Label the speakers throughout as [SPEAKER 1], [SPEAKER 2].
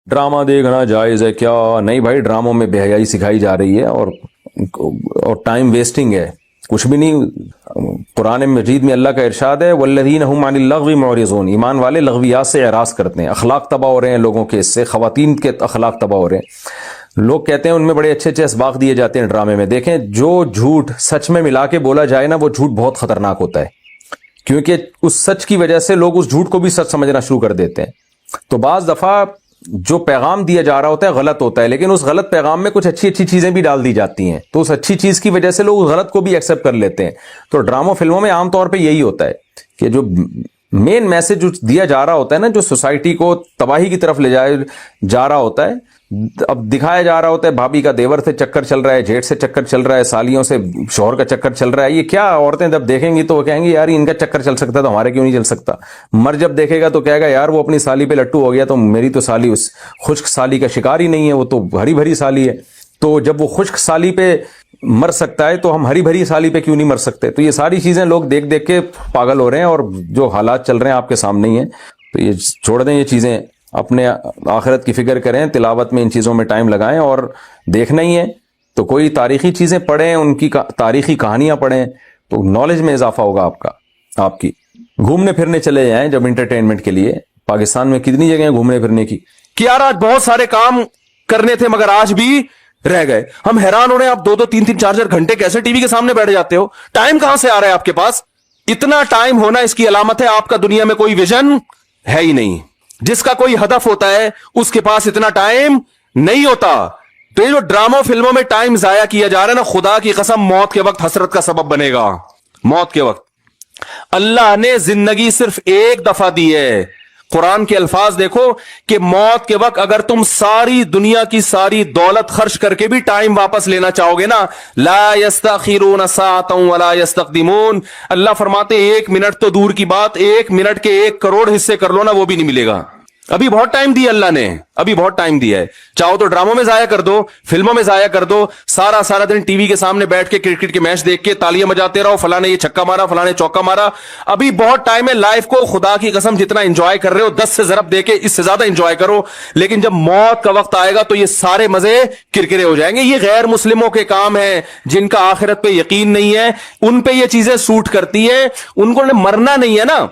[SPEAKER 1] Drama دیکھنا جائز ہے کیا؟ نہیں بھائی، ڈراموں میں بے حیائی سکھائی جا رہی ہے اور ٹائم ویسٹنگ ہے، کچھ بھی نہیں۔ قرآن مجید میں اللہ کا ارشاد ہے والذین هم عن اللغو معرضون، ایمان والے لغویات سے اعراض کرتے ہیں۔ اخلاق تباہ ہو رہے ہیں لوگوں کے، اس سے خواتین کے اخلاق تباہ ہو رہے ہیں۔ لوگ کہتے ہیں ان میں بڑے اچھے اچھے اسباق دیے جاتے ہیں ڈرامے میں۔ دیکھیں، جو جھوٹ سچ میں ملا کے بولا جائے نا، وہ جھوٹ بہت خطرناک ہوتا ہے، کیونکہ اس سچ کی وجہ سے لوگ اس جھوٹ کو بھی سچ سمجھنا شروع کر دیتے ہیں۔ تو بعض دفعہ جو پیغام دیا جا رہا ہوتا ہے غلط ہوتا ہے، لیکن اس غلط پیغام میں کچھ اچھی اچھی چیزیں بھی ڈال دی جاتی ہیں، تو اس اچھی چیز کی وجہ سے لوگ اس غلط کو بھی ایکسیپٹ کر لیتے ہیں۔ تو ڈراموں فلموں میں عام طور پہ یہی ہوتا ہے کہ جو مین میسج جو دیا جا رہا ہوتا ہے نا، جو سوسائٹی کو تباہی کی طرف لے جا رہا ہوتا ہے، اب دکھایا جا رہا ہوتا ہے بھابھی کا دیور سے چکر چل رہا ہے، جیٹ سے چکر چل رہا ہے، سالیوں سے شوہر کا چکر چل رہا ہے۔ یہ کیا عورتیں جب دیکھیں گی تو وہ کہیں گی یار ان کا چکر چل سکتا تو ہمارے کیوں نہیں چل سکتا۔ مرد جب دیکھے گا تو کہے گا یار وہ اپنی سالی پہ لٹو ہو گیا تو میری تو سالی اس خشک سالی کا شکار ہی نہیں ہے، وہ تو ہری بھری سالی ہے۔ تو جب وہ خشک سالی پہ مر سکتا ہے تو ہم ہری بھری سالی پہ کیوں نہیں مر سکتے؟ تو یہ ساری چیزیں لوگ دیکھ دیکھ کے پاگل ہو رہے ہیں، اور جو حالات چل رہے ہیں آپ کے سامنے ہی ہیں۔ تو یہ چھوڑ دیں یہ چیزیں، اپنے آخرت کی فکر کریں، تلاوت میں ان چیزوں میں ٹائم لگائیں، اور دیکھنا ہی ہے تو کوئی تاریخی چیزیں پڑھیں، ان کی تاریخی کہانیاں پڑھیں، تو نالج میں اضافہ ہوگا آپ کی۔ گھومنے پھرنے چلے جائیں جب انٹرٹینمنٹ کے لیے، پاکستان میں کتنی جگہیں گھومنے پھرنے کی
[SPEAKER 2] کہ یار آج بہت سارے کام کرنے تھے مگر آج بھی رہ گئے۔ ہم حیران ہو رہے ہیں، آپ 2 3 4 گھنٹے کیسے ٹی وی کے سامنے بیٹھ جاتے ہو؟ ٹائم کہاں سے آ رہا ہے آپ کے پاس؟ اتنا ٹائم ہونا اس کی علامت ہے آپ کا دنیا میں کوئی ویژن ہے ہی نہیں۔ جس کا کوئی ہدف ہوتا ہے اس کے پاس اتنا ٹائم نہیں ہوتا۔ تو یہ جو ڈراموں فلموں میں ٹائم ضائع کیا جا رہا ہے نا، خدا کی قسم موت کے وقت حسرت کا سبب بنے گا۔ موت کے وقت اللہ نے زندگی صرف ایک دفعہ دی ہے۔ قرآن کے الفاظ دیکھو کہ موت کے وقت اگر تم ساری دنیا کی ساری دولت خرچ کر کے بھی ٹائم واپس لینا چاہو گے نا، لا یستاخرون ساعتا ولا یستقدمون، اللہ فرماتے 1 منٹ تو دور کی بات، 1 منٹ کے 1 کروڑ حصے کر لو نا، وہ بھی نہیں ملے گا۔ ابھی بہت ٹائم دیا اللہ نے، ابھی بہت ٹائم دیا ہے۔ چاہو تو ڈراموں میں ضائع کر دو، فلموں میں ضائع کر دو، سارا دن ٹی وی کے سامنے بیٹھ کے کرکٹ کے میچ دیکھ کے تالیاں بجاتے رہو، فلاں نے یہ چھکا مارا، فلاں نے چوکا مارا۔ ابھی بہت ٹائم ہے، لائف کو خدا کی قسم جتنا انجوائے کر رہے ہو 10 سے ضرب دے کے اس سے زیادہ انجوائے کرو، لیکن جب موت کا وقت آئے گا تو یہ سارے مزے کرکرے ہو جائیں گے۔ یہ غیر مسلموں کے کام ہیں، جن کا آخرت پہ یقین نہیں ہے، ان پہ یہ چیزیں سوٹ کرتی ہیں۔ ان کو مرنا نہیں ہے نا،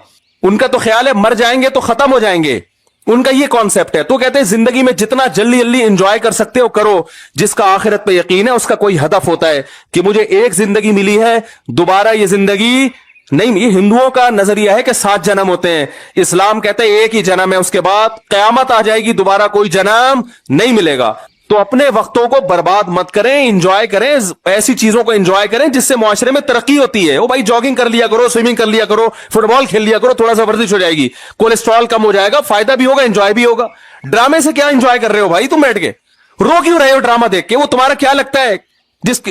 [SPEAKER 2] ان کا تو خیال ہے مر جائیں گے تو ختم ہو جائیں گے، ان کا یہ کانسیپٹ ہے۔ تو کہتے ہیں زندگی میں جتنا جلدی انجوائے کر سکتے ہو کرو۔ جس کا آخرت پہ یقین ہے اس کا کوئی ہدف ہوتا ہے کہ مجھے ایک زندگی ملی ہے، دوبارہ یہ زندگی نہیں۔ یہ ہندوؤں کا نظریہ ہے کہ 7 جنم ہوتے ہیں، اسلام کہتے ہیں ایک ہی جنم ہے، اس کے بعد قیامت آ جائے گی، دوبارہ کوئی جنم نہیں ملے گا۔ تو اپنے وقتوں کو برباد مت کریں، انجوائے کریں، ایسی چیزوں کو انجوائے کریں جس سے معاشرے میں ترقی ہوتی ہے۔ او بھائی جاگنگ کر لیا کرو، سوئمنگ کر لیا کرو، فٹ بال کھیل لیا کرو، تھوڑا سا ورزش ہو جائے گی، کولیسٹرول کم ہو جائے گا، فائدہ بھی ہوگا، انجوائے بھی ہوگا۔ ڈرامے سے کیا انجوائے کر رہے ہو بھائی؟ تم بیٹھ کے رو کیوں رہے ہو ڈرامہ دیکھ کے؟ وہ تمہارا کیا لگتا ہے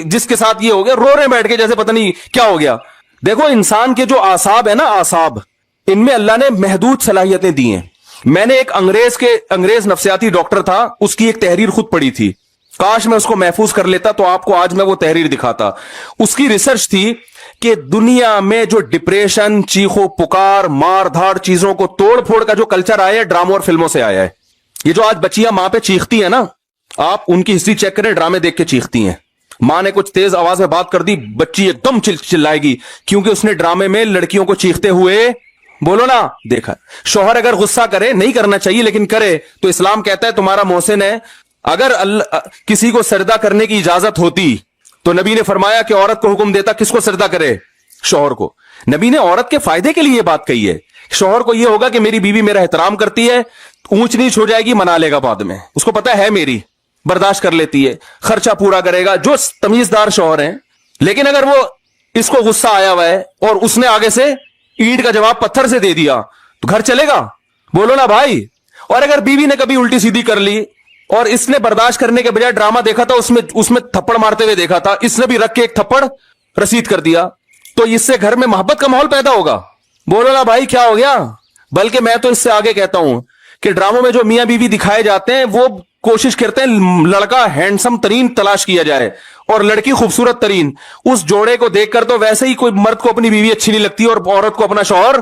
[SPEAKER 2] جس کے ساتھ یہ ہو گیا؟ رو رہے بیٹھ کے جیسے پتہ نہیں کیا ہو گیا۔ دیکھو انسان کے جو اعصاب ہے نا، اعصاب، ان میں اللہ نے محدود صلاحیتیں دی ہیں۔ میں نے ایک انگریز نفسیاتی ڈاکٹر تھا، اس کی ایک تحریر خود پڑھی تھی، کاش میں اس کو محفوظ کر لیتا تو آپ کو آج میں وہ تحریر دکھاتا۔ اس کی ریسرچ تھی کہ دنیا میں جو ڈپریشن، چیخو پکار، مار دھاڑ، چیزوں کو توڑ پھوڑ کا جو کلچر آیا ہے، ڈراموں اور فلموں سے آیا ہے۔ یہ جو آج بچیاں ماں پہ چیختی ہیں نا، آپ ان کی ہسٹری چیک کریں، ڈرامے دیکھ کے چیختی ہیں۔ ماں نے کچھ تیز آواز میں بات کر دی، بچی ایک دم چلائے گی، کیونکہ اس نے ڈرامے میں لڑکیوں کو چیختے ہوئے بولو نا دیکھا۔ شوہر اگر غصہ کرے، نہیں کرنا چاہیے لیکن کرے، تو اسلام کہتا ہے تمہارا محسن ہے۔ اگر کسی کو سجدہ کرنے کی اجازت ہوتی تو نبی نے فرمایا کہ عورت کو حکم دیتا کس کو سجدہ کرے؟ شوہر کو۔ نبی نے عورت کے فائدے کے لیے یہ بات کہی ہے۔ شوہر کو یہ ہوگا کہ میری بیوی میرا احترام کرتی ہے، اونچ نیچ ہو جائے گی منا لے گا، بعد میں اس کو پتا ہے میری برداشت کر لیتی ہے، خرچہ پورا کرے گا، جو تمیزدار شوہر ہیں۔ لیکن اگر وہ اس کو غصہ آیا ہوا ہے اور اس نے آگے سے اینٹ کا جواب پتھر سے دے دیا تو گھر چلے گا؟ بولو نا بھائی۔ اور اگر بیوی نے کبھی الٹی سیدھی کر لی اور اس نے برداشت کرنے کے بجائے ڈرامہ دیکھا تھا، اس میں تھپڑ مارتے ہوئے دیکھا تھا، اس نے بھی رکھ کے ایک تھپڑ رسید کر دیا، تو اس سے گھر میں محبت کا ماحول پیدا ہوگا؟ بولو نا بھائی کیا ہو گیا؟ بلکہ میں تو اس سے آگے کہتا ہوں کہ ڈراموں میں جو میاں بیوی دکھائے جاتے ہیں وہ کوشش کرتے ہیں لڑکا ہینڈسم ترین تلاش کیا جائے اور لڑکی خوبصورت ترین۔ اس جوڑے کو دیکھ کر تو ویسے ہی کوئی مرد کو اپنی بیوی اچھی نہیں لگتی اور عورت کو اپنا شوہر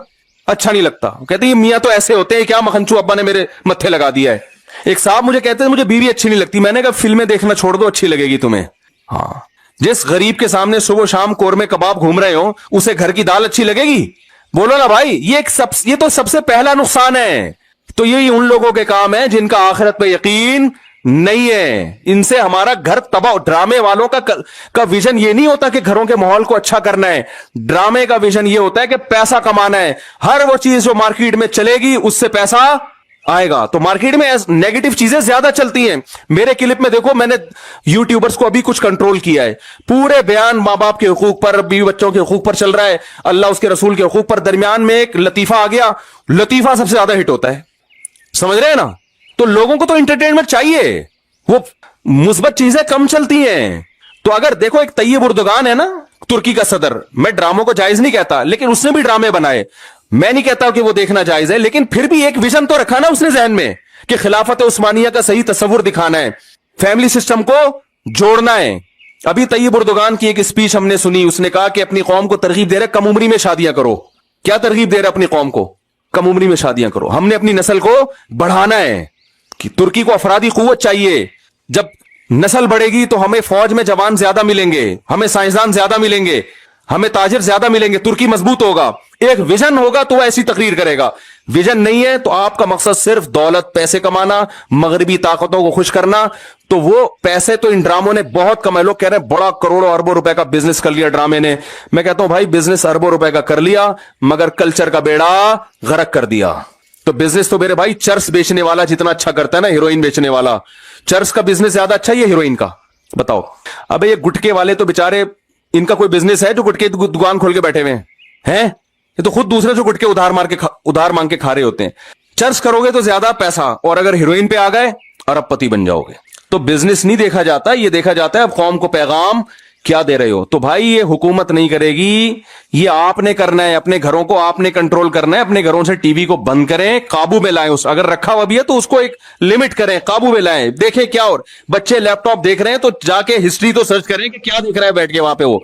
[SPEAKER 2] اچھا نہیں لگتا، کہتے ہیں یہ میاں تو ایسے ہوتے ہیں، کیا مکھنچو ابا نے میرے متھے لگا دیا ہے۔ एक साहब मुझे कहते थे मुझे बीवी अच्छी नहीं लगती, मैंने कहा फिल्में देखना छोड़ दो, अच्छी लगेगी तुम्हें। हाँ, जिस गरीब के सामने सुबह शाम कोरमे कबाब घूम रहे हो उसे घर की दाल अच्छी लगेगी? बोलो ना भाई, ये तो सबसे पहला नुकसान है। तो यही उन लोगों के काम है जिनका आखिरत पे यकीन नहीं है, इनसे हमारा घर तबाह। ड्रामे वालों का विजन ये नहीं होता कि घरों के माहौल को अच्छा करना है, ड्रामे का विजन ये होता है कि पैसा कमाना है। हर वो चीज जो मार्केट में चलेगी उससे पैसा आएगा। तो मार्केट में नेगेटिव चीजें ज्यादा चलती हैं। मेरे क्लिप में देखो, मैंने यूट्यूबर्स को अभी कुछ कंट्रोल किया है, पूरे बयान मां बाप के हुकूक पर, बीवी बच्चों के हुकूक पर चल रहा है, अल्लाह उसके रसूल के हुकूक पर। दरमियान में एक लतीफा आ गया, लतीफा सबसे ज्यादा हिट होता है, समझ रहे हैं ना? तो लोगों को तो एंटरटेनमेंट चाहिए, वो मुस्बत चीजें कम चलती हैं। तो अगर देखो, एक तैयब उर्दुगान है ना, तुर्की का सदर, मैं ड्रामों को जायज नहीं कहता, लेकिन उसने भी ड्रामे बनाए। मैं नहीं कहता कि वो देखना जायज है, लेकिन फिर भी एक विजन तो रखा ना उसने जहन में कि खिलाफत उस्मानिया का सही तस्वुर दिखाना है, फैमिली सिस्टम को जोड़ना है। अभी तैयब उर्दुगान की एक स्पीच हमने सुनी, उसने कहा कि अपनी कौम को तरगीब दे रहे कम उम्री में शादियां करो। क्या तरगीब दे रहे अपनी कौम को? कम उम्री में शादियां करो। हमने अपनी नस्ल को बढ़ाना है कि तुर्की को अफरादी कुव्वत चाहिए। जब नस्ल बढ़ेगी तो हमें फौज में जवान ज्यादा मिलेंगे, हमें साइंसदान ज्यादा मिलेंगे, हमें ताजिर ज्यादा मिलेंगे, तुर्की मजबूत होगा। एक विजन होगा तो वह ऐसी तकरीर करेगा। विजन नहीं है तो आपका मकसद सिर्फ दौलत, पैसे कमाना, मगरबी ताकतों को खुश करना, तो वो पैसे तो इन ड्रामों ने बहुत कमाए। लोग कह रहे हैं बड़ा करोड़ों अरबों रुपए का बिजनेस कर लिया ड्रामे ने। मैं कहता हूं भाई, बिजनेस अरबों रुपए का कर लिया, मगर कल्चर का बेड़ा गर्क कर दिया। तो बिजनेस तो मेरे भाई चर्स बेचने वाला जितना अच्छा करता है ना, हीरोइन बेचने वाला, चर्स का बिजनेस ज्यादा अच्छा है या हीरोइन का? बताओ। अबे ये गुटके वाले तो बेचारे, इनका कोई बिजनेस है जो गुटके की दुकान खोल के बैठे हुए हैं? ये तो खुद दूसरे से गुटके उधार मांग के खा रहे होते हैं। चर्च करोगे तो ज्यादा पैसा, और अगर हीरोइन पे आ गए अरबपति बन जाओगे। तो बिजनेस नहीं देखा जाता, ये देखा जाता है अब कौम को पैगाम क्या दे रहे हो। तो भाई ये हुकूमत नहीं करेगी, ये आपने करना है। अपने घरों को आपने कंट्रोल करना है। अपने घरों से टीवी को बंद करें, काबू में लाएं। अगर रखा हुआ भी है तो उसको एक लिमिट करें, काबू में लाएं। देखें क्या, और बच्चे लैपटॉप देख रहे हैं तो जाके हिस्ट्री तो सर्च करें कि क्या देख रहा है बैठ के वहां पे वो।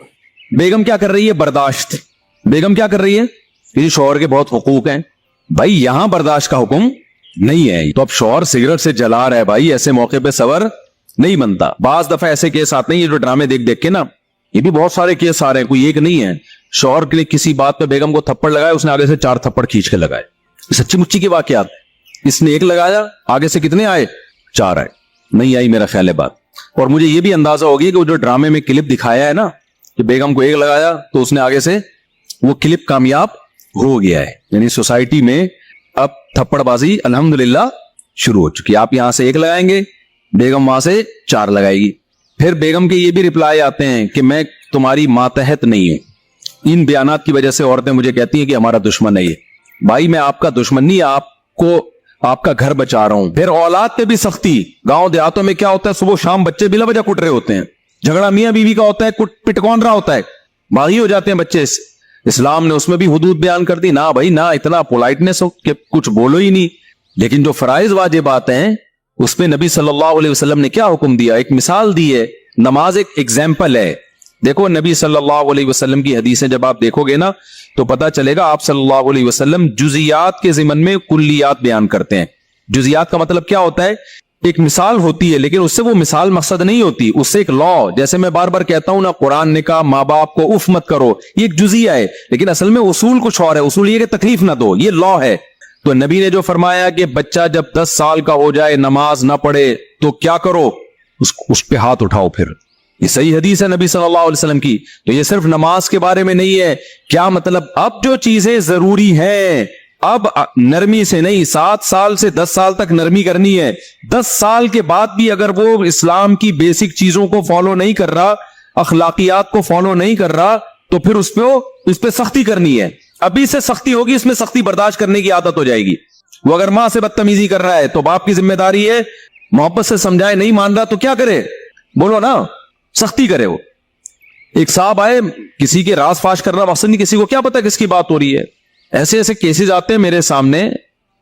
[SPEAKER 3] बेगम क्या कर रही है? बर्दाश्त। बेगम क्या कर रही है? ये शौहर के बहुत हुकूक हैं भाई, यहां बर्दाश्त का हुक्म नहीं है। तो अब शौहर सिगरेट से जला रहा है भाई, ऐसे मौके पे सबर नहीं बनता। बाज दफा ऐसे केस आते हैं, ये जो ड्रामे देख देख के ना, ये भी बहुत सारे केस आ रहे हैं, कोई एक नहीं है। शौहर के लिए किसी बात पे बेगम को थप्पड़ लगाया, उसने आगे से 4 थप्पड़ खींच के लगाए। सच्ची मुच्ची की वाकयात। इसने 1 लगाया, आगे से कितने आए? 4 आए। नहीं आई मेरा ख्याल है बात। और मुझे ये भी अंदाजा हो गया कि वो जो ड्रामे में क्लिप दिखाया है ना, कि बेगम को 1 लगाया तो उसने आगे से, वो क्लिप कामयाब हो गया है। यानी सोसाइटी में अब थप्पड़बाजी अल्हम्दुलिल्लाह शुरू हो चुकी है। आप यहां से 1 लगाएंगे, बेगम वहां से 4 लगाएगी। फिर बेगम के ये भी रिप्लाई आते हैं कि मैं तुम्हारी मातहत नहीं हूं। इन बयानात की वजह से औरतें मुझे कहती हैं कि हमारा दुश्मन है ये। भाई मैं आपका दुश्मन नहीं, आपको आपका घर बचा रहा हूं। फिर औलाद पे भी सख्ती। गांव देहातों में क्या होता है, सुबह शाम बच्चे बिला वजह कुट रहे होते हैं, झगड़ा मियां बीवी का होता है, पिट कौन रहा होता है, बागी हो जाते हैं बच्चे। इस्लाम ने उसमें भी हुदूद बयान कर दी ना भाई, ना इतना पोलाइटनेस हो कि कुछ बोलो ही नहीं। लेकिन जो फराइज वाजिबात हैं उसमें नबी सल्लल्लाहु अलैहि वसल्लम ने क्या हुक्म दिया, एक मिसाल दी है। नमाज एक एग्जाम्पल है। देखो नबी सल्लल्लाहु अलैहि वसल्लम की हदीसें जब आप देखोगे ना, तो पता चलेगा आप सल्लल्लाहु अलैहि वसल्लम जुजियात के ज़िमन में कुल्लियात बयान करते हैं। जुजियात का मतलब क्या होता है? एक मिसाल होती है, लेकिन उससे वो मिसाल मकसद नहीं होती, उससे एक लॉ। जैसे मैं बार बार कहता हूं ना, कुरान ने कहा माँ बाप को उफ मत करो, ये एक जुजिया है, लेकिन असल में उसूल कुछ और है। उसूल ये कि तकलीफ ना दो, ये लॉ है। तो नबी ने जो फरमाया कि बच्चा जब 10 साल का हो जाए नमाज ना पढ़े तो क्या करो, उस पे हाथ उठाओ। फिर ये सही हदीस है नबी सल्लल्लाहु अलैहि वसल्लम की। तो ये सिर्फ नमाज के बारे में नहीं है। क्या मतलब? अब जो चीजें जरूरी हैं, अब नरमी से नहीं, 7 साल से 10 साल तक नरमी करनी है। 10 साल के बाद भी अगर वो इस्लाम की बेसिक चीजों को फॉलो नहीं कर रहा, अखलाकियात को फॉलो नहीं कर रहा, तो फिर उस पे सख्ती करनी है। अभी से सख्ती होगी, इसमें सख्ती बर्दाश्त करने की आदत हो जाएगी। वो अगर मां से बदतमीजी कर रहा है तो बाप की जिम्मेदारी है मोहब्बत से समझाए, नहीं मान रहा तो क्या करे, बोलो ना, सख्ती करे। वो एक साहब आए, किसी के राज फाश करना मकसद नहीं, किसी को क्या पता किसकी बात हो रही है। ऐसे ऐसे केसेस आते हैं मेरे सामने,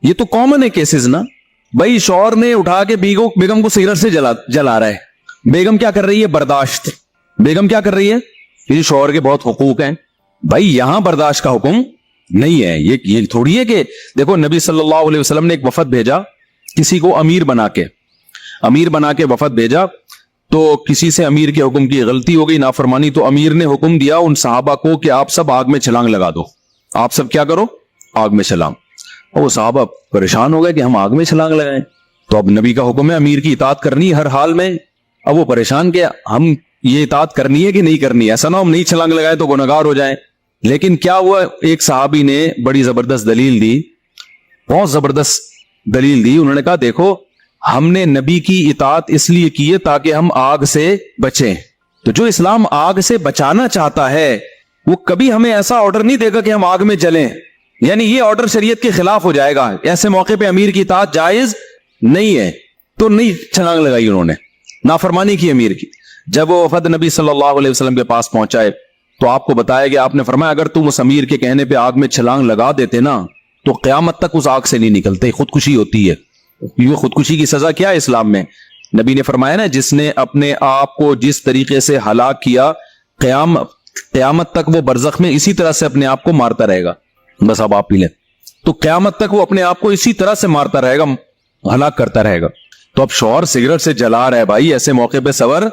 [SPEAKER 3] ये तो कॉमन है केसेस ना भाई। शौहर ने उठा के बेगम को सिगरेट से जला रहा है। बेगम क्या कर रही है? बर्दाश्त। बेगम क्या कर रही है? ये शौहर के बहुत हुकूक हैं भाई, यहां बर्दाश्त का हुक्म नहीं है। ये थोड़ी है कि देखो नबी सल्लल्लाहु अलैहि वसल्लम ने एक वफद भेजा, किसी को अमीर बना के वफद भेजा, तो किसी से अमीर के हुक्म की गलती हो गई, नाफरमानी, तो अमीर ने हुक्म दिया उन सहाबा को कि आप सब आग में छलांग लगा दो, आप सब क्या करो, आग में छलांग। और वो सहाबा परेशान हो गए कि हम आग में छलांग लगाएं, तो अब नबी का हुक्म है अमीर की इताअत करनी है हर हाल में। अब वो परेशान कि हम ये इताअत करनी है कि नहीं करनी है, ऐसा ना हम नहीं छलांग लगाए तो गुनहगार हो जाएं। लेकिन क्या हुआ, एक सहाबी ने बड़ी जबरदस्त दलील दी, बहुत जबरदस्त दलील दी। उन्होंने कहा देखो हमने नबी की इताअत इसलिए की है ताकि हम आग से बचें। तो जो इस्लाम आग से बचाना चाहता है वो कभी हमें ऐसा ऑर्डर नहीं देगा कि हम आग में जलें, यानी ये ऑर्डर शरीयत के खिलाफ हो जाएगा। ऐसे मौके पे अमीर की इताअत जायज नहीं है, तो नहीं छलांग लगाई उन्होंने, नाफरमानी की अमीर की। जब वो वफद नबी सल्लल्लाहु अलैहि वसल्लम के पास पहुंचाए तो आपको बताया कि आपने फरमाया अगर तुम उस अमीर के कहने पे आग में छलांग लगा देते ना तो क़यामत तक उस आग से नहीं निकलते, खुदकुशी होती है। ये खुदकुशी की सजा क्या है इस्लाम में? नबी ने फरमाया ना, जिसने अपने आप को जिस तरीके से हलाक किया क़यामत तक वो बरज़ख में इसी तरह से अपने आप को मारता रहेगा। बस अब आप पी लें, तो क़यामत तक वो अपने आप को इसी तरह से मारता रहेगा, हलाक करता रहेगा। तो अब शौहर सिगरेट से जला रहा है भाई, ऐसे मौके पे सबर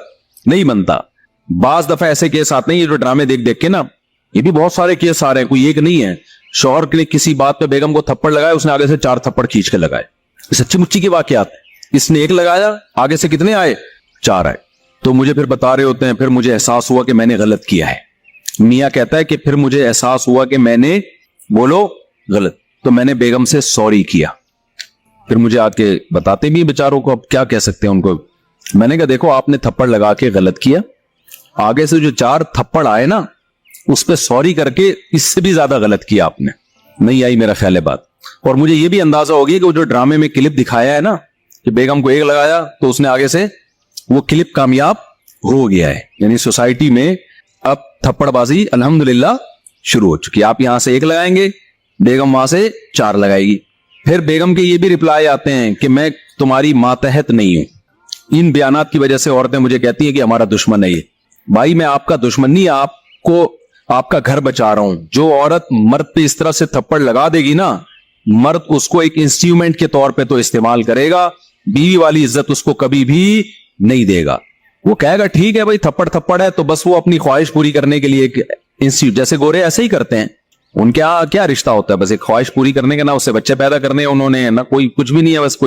[SPEAKER 3] नहीं बनता। बाज दफा ऐसे केस आते हैं, ये जो ड्रामे देख देख के ना, ये भी बहुत सारे केस आ रहे हैं, कोई एक नहीं है। शौहर के लिए किसी बात पे बेगम को थप्पड़ लगाया, उसने आगे से 4 थप्पड़ खींच के लगाए, सच्ची मुच्ची के वाकयात। इसने 1 लगाया, आगे से कितने आए, 4 आए। तो मुझे फिर बता रहे होते हैं, फिर मुझे एहसास हुआ कि मैंने गलत किया है। मियाँ कहता है कि फिर मुझे एहसास हुआ कि मैंने, बोलो गलत, तो मैंने बेगम से सॉरी किया। फिर मुझे आके बताते भी बेचारों को, अब क्या कह सकते हैं उनको। मैंने कहा देखो आपने थप्पड़ लगा के गलत किया, आगे से जो 4 थप्पड़ आए ना उस पर सॉरी करके इससे भी ज्यादा गलत किया आपने। नहीं आई मेरा ख्याल है बात। और मुझे ये भी अंदाजा हो गया कि वो जो ड्रामे में क्लिप दिखाया है ना कि बेगम को 1 लगाया तो उसने आगे से, वो क्लिप कामयाब हो गया है। यानी सोसाइटी में अब थप्पड़बाजी अल्हम्दुलिल्लाह शुरू हो चुकी है। आप यहां से 1 लगाएंगे, बेगम वहां से 4 लगाएगी। फिर बेगम के ये भी रिप्लाई आते हैं कि मैं तुम्हारी मातहत नहीं हूं। इन बयानात की वजह से औरतें मुझे कहती हैं कि हमारा दुश्मन है ये। भाई मैं आपका दुश्मन नहीं, आपको आपका घर बचा रहा हूं। जो औरत मर्द पे इस तरह से थप्पड़ लगा देगी ना, मर्द उसको एक इंस्ट्रूमेंट के तौर पे तो इस्तेमाल करेगा, बीवी वाली इज्जत उसको कभी भी नहीं देगा। वो कहेगा ठीक है भाई थप्पड़ है, तो बस वो अपनी ख्वाहिश पूरी करने के लिए एक इंस्टीट्यूट, जैसे गोरे ऐसे ही करते हैं, उनके यहाँ क्या रिश्ता होता है, बस एक ख्वाहिश पूरी करने के, ना उससे बच्चे पैदा करने उन्होंने, ना कोई कुछ भी नहीं है, बस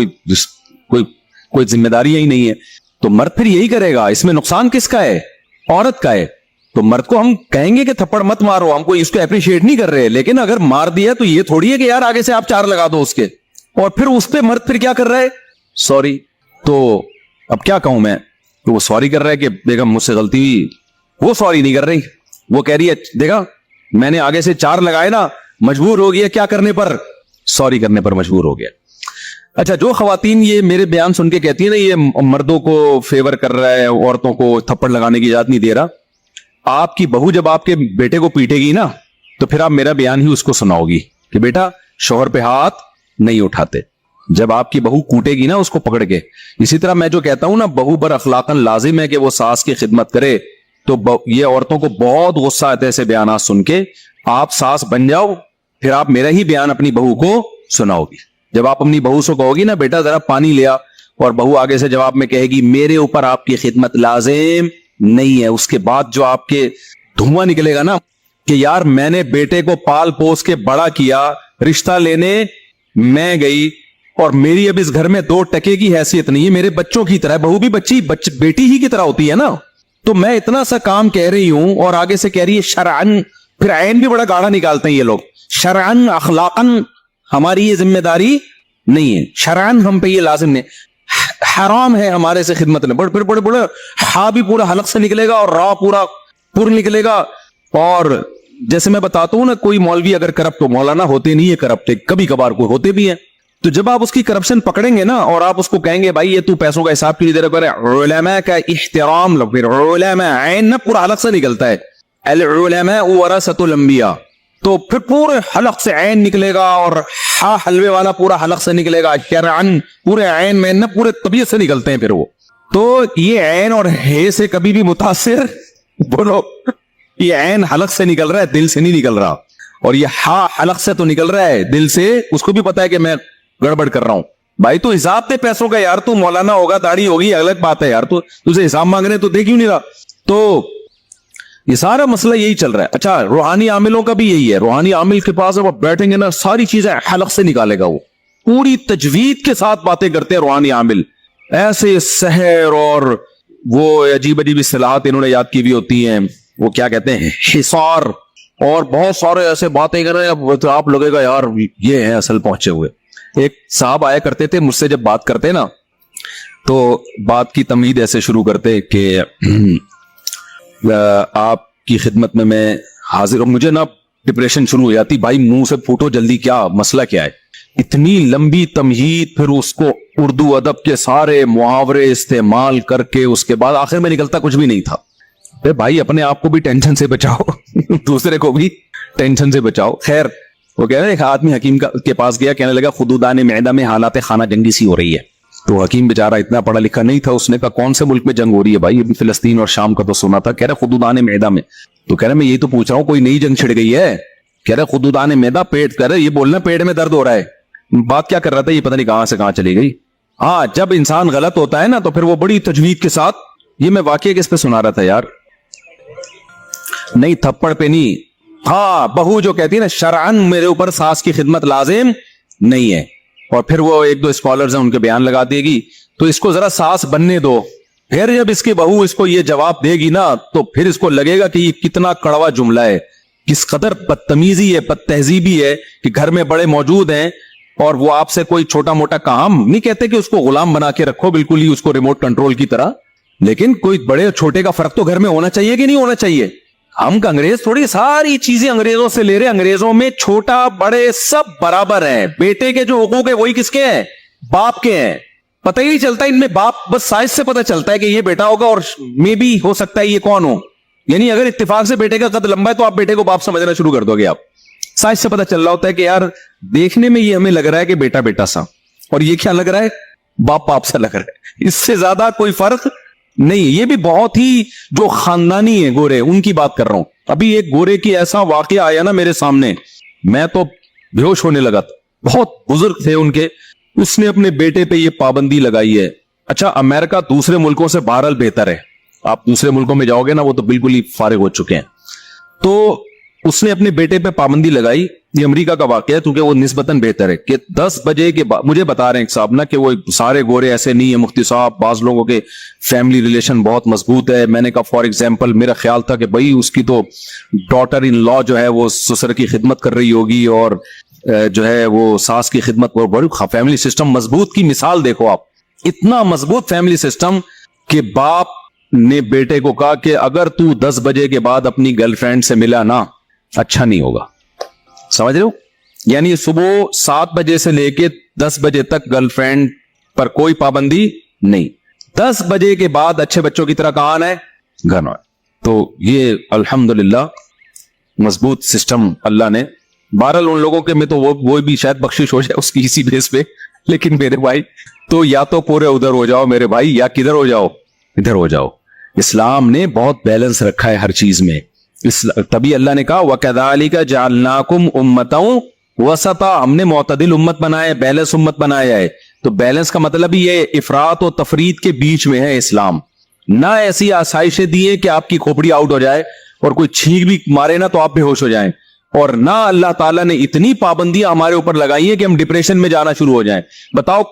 [SPEAKER 3] कोई जिम्मेदारी ही नहीं है। तो मर्द फिर यही करेगा। इसमें नुकसान किसका है, औरत का है। तो मर्द को हम कहेंगे कि थप्पड़ मत मारो, हमको इसको अप्रिशिएट नहीं कर रहे, लेकिन अगर मार दिया तो ये थोड़ी है कि यार आगे से आप 4 लगा दो उसके, और फिर उस पे मर्द फिर क्या कर रहा है, सॉरी। तो अब क्या कहूं मैं, तो वो सॉरी कर रहा है कि बेगम मुझसे गलती हुई, वो सॉरी नहीं कर रही, वो कह रही है देखा मैंने आगे से 4 लगाए ना, मजबूर हो गया, क्या करने पर, सॉरी करने पर मजबूर हो गया। अच्छा, जो खवातीन ये मेरे बयान सुन के कहती है ना ये मर्दों को फेवर कर रहा है, औरतों को थप्पड़ लगाने की इजाजत नहीं दे रहा, आपकी बहू जब आपके बेटे को पीटेगी ना तो फिर आप मेरा बयान ही उसको सुनाओगी कि बेटा शौहर पे हाथ नहीं उठाते। जब आपकी बहू कूटेगी ना उसको पकड़ के, इसी तरह मैं जो कहता हूं ना बहू पर अखलाकन लाजिम है कि वो सास की खिदमत करे, तो ये औरतों को बहुत गुस्सा आता है ऐसे बयान सुन के। आप सास बन जाओ, फिर आप मेरा ही बयान अपनी बहू को सुनाओगी। जब आप अपनी बहू से कहोगी ना बेटा जरा पानी ले आ, और बहू आगे से जवाब में कहेगी मेरे ऊपर आपकी खिदमत लाजिम नहीं है, उसके बाद जो आपके धुआं निकलेगा ना कि यार मैंने बेटे को पाल पोस के बड़ा किया, रिश्ता लेने मैं गई और मेरी अब इस घर में 2 टके की हैसियत नहीं है, मेरे बच्चों की तरह, बहू भी बेटी ही की तरह होती है ना, तो मैं इतना सा काम कह रही हूं और आगे से कह रही है शरअन, फिर ऐन भी बड़ा गाढ़ा निकालते हैं ये लोग, शरअन अखलाकन हमारी ये जिम्मेदारी नहीं है, शरअन हम पे ये लाजिम नहीं, हराम है हमारे से खिदमत में। बड़े हा भी पूरा हलक से निकलेगा और रा पूरा पुर निकलेगा। और जैसे मैं बताता हूं ना, कोई मौलवी अगर करप्ट हो, मौलाना होते नहीं है करप्ट, कभी कभार कोई होते भी हैं, तो जब आप उसकी करप्शन पकड़ेंगे ना और आप उसको कहेंगे भाई ये तू पैसों का हिसाब क्यों नहीं दे रहा, उलमा का इहतिराम लो, फिर उलमा ऐन ना पूरा हलक से निकलता है, अल उलमा वरसतुल अंबिया, तो फिर पूरे हलक से ऐन निकलेगा और हा हलवे वाला पूरा हलक से निकलेगा, शरअन पूरे ऐन में ना पूरे तबीयत से निकलते हैं फिर वो। तो ये ऐन और हे से कभी भी मुतासिर, बोलो ये ऐन हलक से निकल रहा है, दिल से नहीं निकल रहा, और ये हा हलक से तो निकल रहा है, दिल से उसको भी पता है कि मैं गड़बड़ कर रहा हूं, भाई तू हिसाब दे पैसों का यार, तू मौलाना होगा, दाढ़ी होगी, अलग बात है यार, तो तुझे हिसाब मांग रहे तो दे क्यों नहीं रहा? तो ये सारा मसला यही चल रहा है। अच्छा, रूहानी आमिलों का भी यही है। रूहानी आमिल के पास जब आप बैठेंगे ना, सारी चीजें हलक से निकालेगा वो, पूरी तजवीद के साथ बातें करते हैं रूहानी आमिल। ऐसे सहर और वो अजीब अजीब इस्तिलाहात इन्होंने याद की भी होती हैं, वो क्या कहते हैं, हिसार, और बहुत सारे ऐसे बातें कर रहे हैं, तो आप लगेगा यार ये है असल पहुंचे हुए। एक साहब आया करते थे मुझसे, जब बात करते ना तो बात की तमहीद ऐसे शुरू करते कि आपकी खिदमत में मैं हाजिर हूं। मुझे ना डिप्रेशन शुरू हो जाती, भाई मुंह से फूटो जल्दी, क्या मसला क्या है? इतनी लंबी तमहीद, फिर उसको उर्दू अदब के सारे मुहावरे इस्तेमाल करके उसके बाद आखिर में निकलता कुछ भी नहीं था। अरे भाई अपने आप को भी टेंशन से बचाओ दूसरे को भी टेंशन से बचाओ। खैर, वो कह रहे हैं, एक आदमी हकीम के पास गया, कहने लगा खुदूदान मैदा में हालात खाना जंगी सी हो रही है। तो हकीम बेचारा इतना पढ़ा लिखा नहीं था, उसने कहा कौन से मुल्क में जंग हो रही है भाई? अभी फिलिस्तीन और शाम का तो सुना था। कह रहा खुदूदान मैदा में। तो कह रहा मैं यही तो पूछ रहा हूँ, कोई नई जंग छिड़ गई है? कह रहा खुदूदान मैदा, पेट, कह रहा ये बोलना पेट में दर्द हो रहा है। बात क्या कर रहा था ये पता नहीं कहां से कहां चली गई। हाँ, जब इंसान गलत होता है ना तो फिर वो बड़ी तजवीज के साथ, ये मैं वाकई किस पे सुना रहा था यार, नहीं थप्पड़ पे नहीं, हाँ बहू जो कहती है ना शरअन मेरे ऊपर सास की खिदमत लाजिम नहीं है, और फिर वो एक दो स्कॉलर्स हैं उनके बयान लगा देगी, तो इसको जरा सास बनने दो। फिर जब इसकी बहू इसको ये जवाब देगी ना तो फिर इसको लगेगा कि ये कितना कड़वा जुमला है, किस कदर बदतमीजी है, बदतहजीबी है कि घर में बड़े मौजूद हैं और वो आपसे कोई छोटा मोटा काम नहीं कहते कि उसको गुलाम बना के रखो बिल्कुल ही उसको रिमोट कंट्रोल की तरह, लेकिन कोई बड़े छोटे का फर्क तो घर में होना चाहिए कि नहीं होना चाहिए? हम का अंग्रेज थोड़ी सारी चीजें अंग्रेजों से ले रहे, अंग्रेजों में छोटा बड़े सब बराबर हैं। बेटे के जो हुकूक है वही किसके हैं? बाप के हैं। पता ही नहीं चलता इनमें, बाप बस साइज से पता चलता है कि ये बेटा होगा और मे भी हो सकता है ये कौन हो। यानी अगर इत्तेफाक से बेटे का कद लंबा है तो आप बेटे को बाप समझना शुरू कर दोगे। आप साइज से पता चल रहा होता है कि यार देखने में ये हमें लग रहा है कि बेटा बेटा सा, और ये क्या लग रहा है? बाप बाप सा लग रहा है। इससे ज्यादा कोई फर्क नहीं। ये भी बहुत ही जो खानदानी है गोरे, उनकी बात कर रहा हूं। अभी एक गोरे की ऐसा वाकया आया ना मेरे सामने, मैं तो बेहोश होने लगा था। बहुत बुजुर्ग थे उनके, उसने अपने बेटे पे ये पाबंदी लगाई है। अच्छा, अमेरिका दूसरे मुल्कों से बहरहाल बेहतर है, आप दूसरे मुल्कों में जाओगे ना वो तो बिल्कुल ही फारिग हो चुके हैं। तो उसने अपने बेटे पे पाबंदी लगाई, ये अमेरिका का वाकया है क्योंकि वो निस्बतन बेहतर है, कि 10 बजे के बाद, मुझे बता रहे हैं एक साहब ना कि वो सारे गोरे ऐसे नहीं है मुफ्ती साहब, बाज लोगों के फैमिली रिलेशन बहुत मजबूत है। मैंने कहा फॉर एग्जांपल मेरा ख्याल था कि भाई उसकी तो डॉटर इन लॉ जो है वो ससुर की खिदमत कर रही होगी और जो है वो सास की खिदमत, बड़ी फैमिली सिस्टम मजबूत की मिसाल देखो आप। इतना मजबूत फैमिली सिस्टम कि बाप ने बेटे को कहा कि अगर तू 10 बजे के बाद अपनी गर्लफ्रेंड से मिला ना अच्छा नहीं होगा। समझ रहे हो? यानी सुबह 7 बजे से लेके 10 बजे तक गर्लफ्रेंड पर कोई पाबंदी नहीं। 10 बजे के बाद अच्छे बच्चों की तरह कहां आना है? घर में। तो ये अल्हम्दुलिल्लाह मजबूत सिस्टम अल्लाह ने, बहरहाल उन लोगों के में तो वो भी शायद बख्शिश हो जाए उसकी इसी बेस पे, लेकिन मेरे भाई तो या तो पूरे उधर हो जाओ मेरे भाई, या किधर हो जाओ? इधर हो जाओ। इस्लाम ने बहुत बैलेंस रखा है हर चीज में। तभी अल्लाह ने कहा वकदालिका जअलनाकुम उम्मतन वसता, हमने मोतदिल उम्मत बनाया है, बैलेंस उम्मत बनाया है। तो बैलेंस का मतलब ही ये इफरात और तफरीद के बीच में है इस्लाम। ना ऐसी आसाइशें दी है कि आपकी खोपड़ी आउट हो जाए और कोई छींक भी मारे ना तो आप बेहोश हो जाएं, और ना अल्लाह ताला ने इतनी पाबंदियां हमारे ऊपर लगाई है कि हम डिप्रेशन में जाना शुरू हो जाएं। बताओ,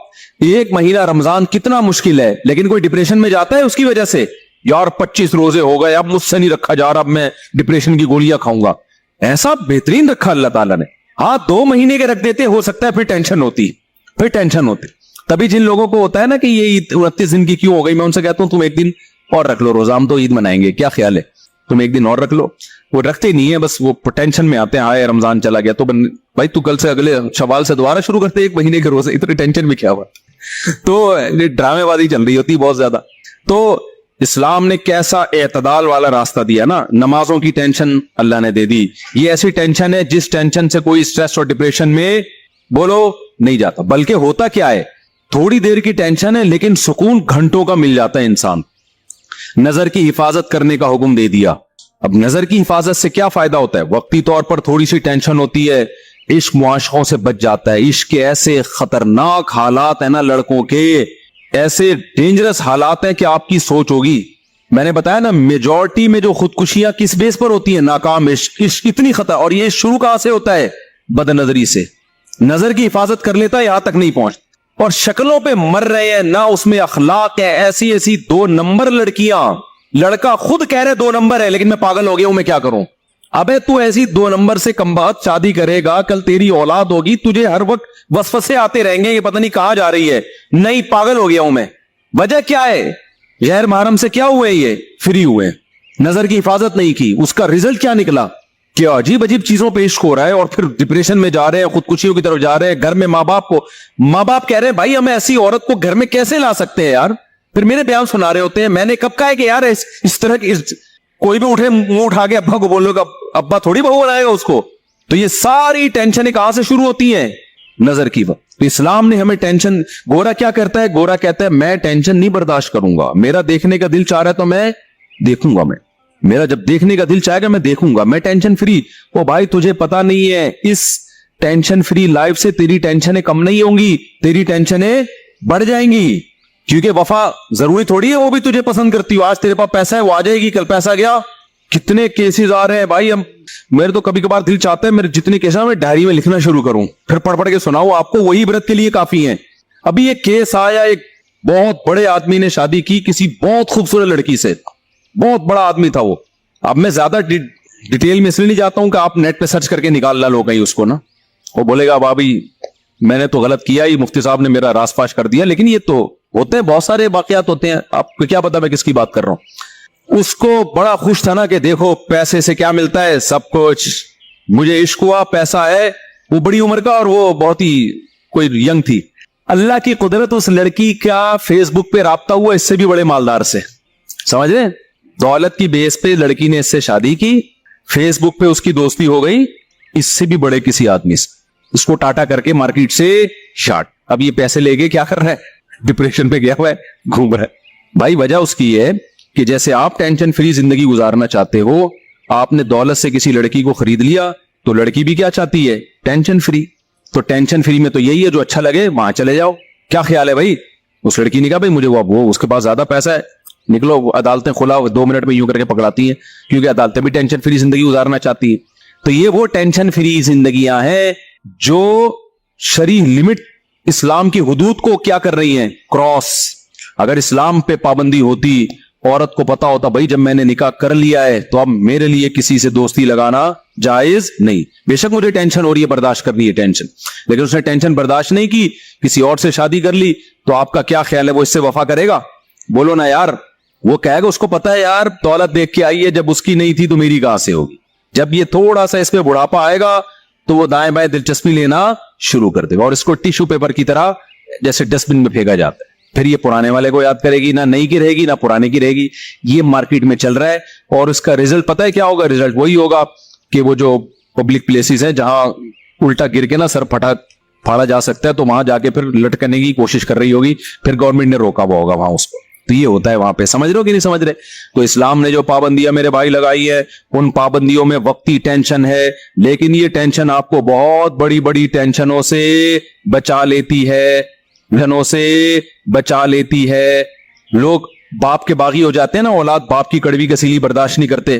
[SPEAKER 3] एक महीना रमजान कितना मुश्किल है, लेकिन कोई डिप्रेशन में जाता है उसकी वजह से? यार 25 रोजे हो गए, अब मुझसे नहीं रखा जा रहा, अब मैं डिप्रेशन की गोलियां खाऊंगा। ऐसा बेहतरीन रखा अल्लाह ताला ने। हाँ, 2 महीने के रख देते, हो सकता है फिर टेंशन होती, फिर टेंशन होती। तभी जिन लोगों को होता है ना कि ये 29 दिन की क्यों हो गई, मैं उनसे कहता हूं तुम एक दिन और रख लो रोजा, हम तो ईद मनाएंगे, क्या ख्याल है? तुम एक दिन और रख लो। वो रखते नहीं है, बस वो टेंशन में आते हैं, हाय रमजान चला गया। तो भाई तू कल से अगले शवाल से दोबारा शुरू करते 1 महीने के रोजे, इतनी टेंशन में क्या हुआ? तो ड्रामेबाजी चल रही होती बहुत ज्यादा। तो इस्लाम ने कैसा एतदाल वाला रास्ता दिया ना। नमाजों की टेंशन अल्लाह ने दे दी। ये ऐसी टेंशन है जिस टेंशन से कोई स्ट्रेस और डिप्रेशन में बोलो नहीं जाता, बल्कि होता क्या है, थोड़ी देर की टेंशन है लेकिन सुकून घंटों का मिल जाता है इंसान। नजर की हिफाजत करने का हुक्म दे दिया। अब नजर की हिफाजत से क्या फायदा होता है? वक्ती तौर पर थोड़ी सी टेंशन होती है, इश्क मुआशकों से बच जाता है। इश्क के ऐसे खतरनाक हालात है ना लड़कों के, ऐसे डेंजरस हालात हैं कि आपकी सोच होगी। मैंने बताया ना मेजॉरिटी में जो खुदकुशियां किस बेस पर होती है, नाकाम इश्क। इश्क इतनी खतर, और ये शुरू कहां से होता है? बदनजरी से। नजर की हिफाजत कर लेता है, यहां तक नहीं पहुंच, और शक्लों पे मर रहे हैं ना, उसमें अखलाक है। ऐसी ऐसी 2 नंबर लड़कियां, लड़का खुद कह रहे 2 नंबर है, लेकिन मैं पागल हो गया हूं, मैं क्या करूं। अबे तू ऐसी 2 नंबर से कम बात शादी करेगा, कल तेरी औलाद होगी, तुझे हर वक्त वसवसे आते रहेंगे, ये पता नहीं कहां जा रही है। नहीं, पागल हो गया हूं मैं। वजह क्या है? गैर महरम से क्या हुए? ये फ्री हुए, नजर की हिफाजत नहीं की, उसका रिजल्ट क्या निकला? क्या अजीब अजीब चीजों पे इश्क हो रहा है, और फिर डिप्रेशन में जा रहे हैं, खुदकुशियों की तरफ जा रहे हैं। घर में माँ बाप कह रहे हैं भाई हमें ऐसी औरत को घर में कैसे ला सकते हैं यार। फिर मेरे बयान सुना रहे होते हैं। मैंने कब कहा है कि यार इस तरह की कोई भी उठे मुंह उठा के अब्बा को बोलोगा, अब्बा थोड़ी बहू बनाएगा उसको। तो ये सारी टेंशन कहां से शुरू होती है? नजर की वक्त। तो इस्लाम ने हमें टेंशन, गोरा क्या करता है? गोरा कहता है मैं टेंशन नहीं बर्दाश्त करूंगा, मेरा देखने का दिल चाह रहा है तो मैं देखूंगा, मेरा जब देखने का दिल चाहेगा मैं देखूंगा, मैं टेंशन फ्री। ओ भाई तुझे पता नहीं है, इस टेंशन फ्री लाइफ से तेरी टेंशनें कम नहीं होंगी, तेरी टेंशनें बढ़ जाएंगी। क्योंकि वफा जरूरी थोड़ी है वो भी तुझे पसंद करती हो। आज तेरे पास पैसा है, वो आ जाएगी, कल पैसा गया। कितने केसेस आ रहे हैं भाई। हम मेरे तो कभी कभार दिल चाहता है मेरे जितने केस हैं मैं डायरी में लिखना शुरू करूं, फिर पढ़ पढ़ के सुनाऊं आपको, वही इबरत के लिए काफी है। अभी एक केस आया, एक बहुत बड़े आदमी ने शादी की किसी बहुत खूबसूरत लड़की से, बहुत बड़ा आदमी था वो। अब मैं ज्यादा डिटेल में इसलिए नहीं जाता हूं कि आप नेट पे सर्च करके निकाल ला लो कहीं उसको ना, वो बोलेगा भाभी मैंने तो गलत किया ही, मुफ्ती साहब ने मेरा रासपाश कर दिया। लेकिन ये तो होते हैं, बहुत सारे वाकयात होते हैं, आपको क्या पता मैं किसकी बात कर रहा हूं। उसको बड़ा खुश था ना कि देखो पैसे से क्या मिलता है, सब कुछ, मुझे इश्क हुआ, पैसा है। वो बड़ी उम्र का और वो बहुत ही कोई यंग थी। अल्लाह की कुदरत, उस लड़की का फेसबुक पे राब्ता हुआ इससे भी बड़े मालदार से, समझ रहे? दौलत की बेस पे लड़की ने इससे शादी की, फेसबुक पे उसकी दोस्ती हो गई इससे भी बड़े किसी आदमी से, उसको टाटा करके मार्केट से शार्ट। अब ये पैसे लेके क्या कर रहा है? डिप्रेशन पे गया हुआ है, घूम रहा है। भाई वजह उसकी है कि जैसे आप टेंशन फ्री जिंदगी गुजारना चाहते हो, आपने दौलत से किसी लड़की को खरीद लिया, तो लड़की भी क्या चाहती है? Tension free. तो टेंशन फ्री में तो यही है, जो अच्छा लगे वहां चले जाओ। क्या ख्याल है भाई? उस लड़की ने कहा भाई मुझे वो उसके पास ज्यादा पैसा है, निकलो। अदालतें खुला 2 मिनट में यूं करके पकड़ाती हैं, क्योंकि अदालतें भी टेंशन फ्री जिंदगी गुजारना चाहती है। तो ये वो टेंशन फ्री जिंदगियां हैं जो शरीह लिमिट, इस्लाम की हुदूद को क्या कर रही हैं? क्रॉस। अगर इस्लाम पे पाबंदी होती, औरत को पता होता भाई जब मैंने निकाह कर लिया है तो अब मेरे लिए किसी से दोस्ती लगाना जायज नहीं। बेशक मुझे टेंशन हो रही है, बर्दाश्त करनी है टेंशन, लेकिन उसने टेंशन बर्दाश्त नहीं की, किसी और से शादी कर ली, तो आपका क्या ख्याल है वो इससे वफा करेगा? बोलो ना यार। वो कहेगा उसको पता है यार दौलत देख के आई है, जब उसकी नहीं थी तो मेरी कहां से होगी। जब ये थोड़ा सा इसमें बुढ़ापा आएगा तो वो दाएं बाएं दिलचस्पी लेना शुरू कर देगा, और इसको टिश्यू पेपर की तरह जैसे डस्टबिन में फेंका जाता है। फिर ये पुराने वाले को याद करेगी, ना नई की रहेगी ना पुराने की रहेगी। ये मार्केट में चल रहा है, और इसका रिजल्ट पता है क्या होगा? रिजल्ट वही होगा कि वो जो पब्लिक प्लेसेस हैं जहां उल्टा गिर के ना सर फाड़ा जा सकता है, तो वहां जाके फिर लटकने की कोशिश कर रही होगी, फिर गवर्नमेंट ने रोका हुआ होगा वहां उसको। तो ये होता है वहां पे, समझ रहे हो कि नहीं समझ रहे? तो इस्लाम ने जो पाबंदियां मेरे भाई लगाई है, उन पाबंदियों में वक्ती टेंशन है, लेकिन ये टेंशन आपको बहुत बड़ी बड़ी टेंशनों से बचा लेती है, धनों से बचा लेती है। लोग बाप के बागी हो जाते हैं ना, औलाद बाप की कड़वी कसीली बर्दाश्त नहीं करते,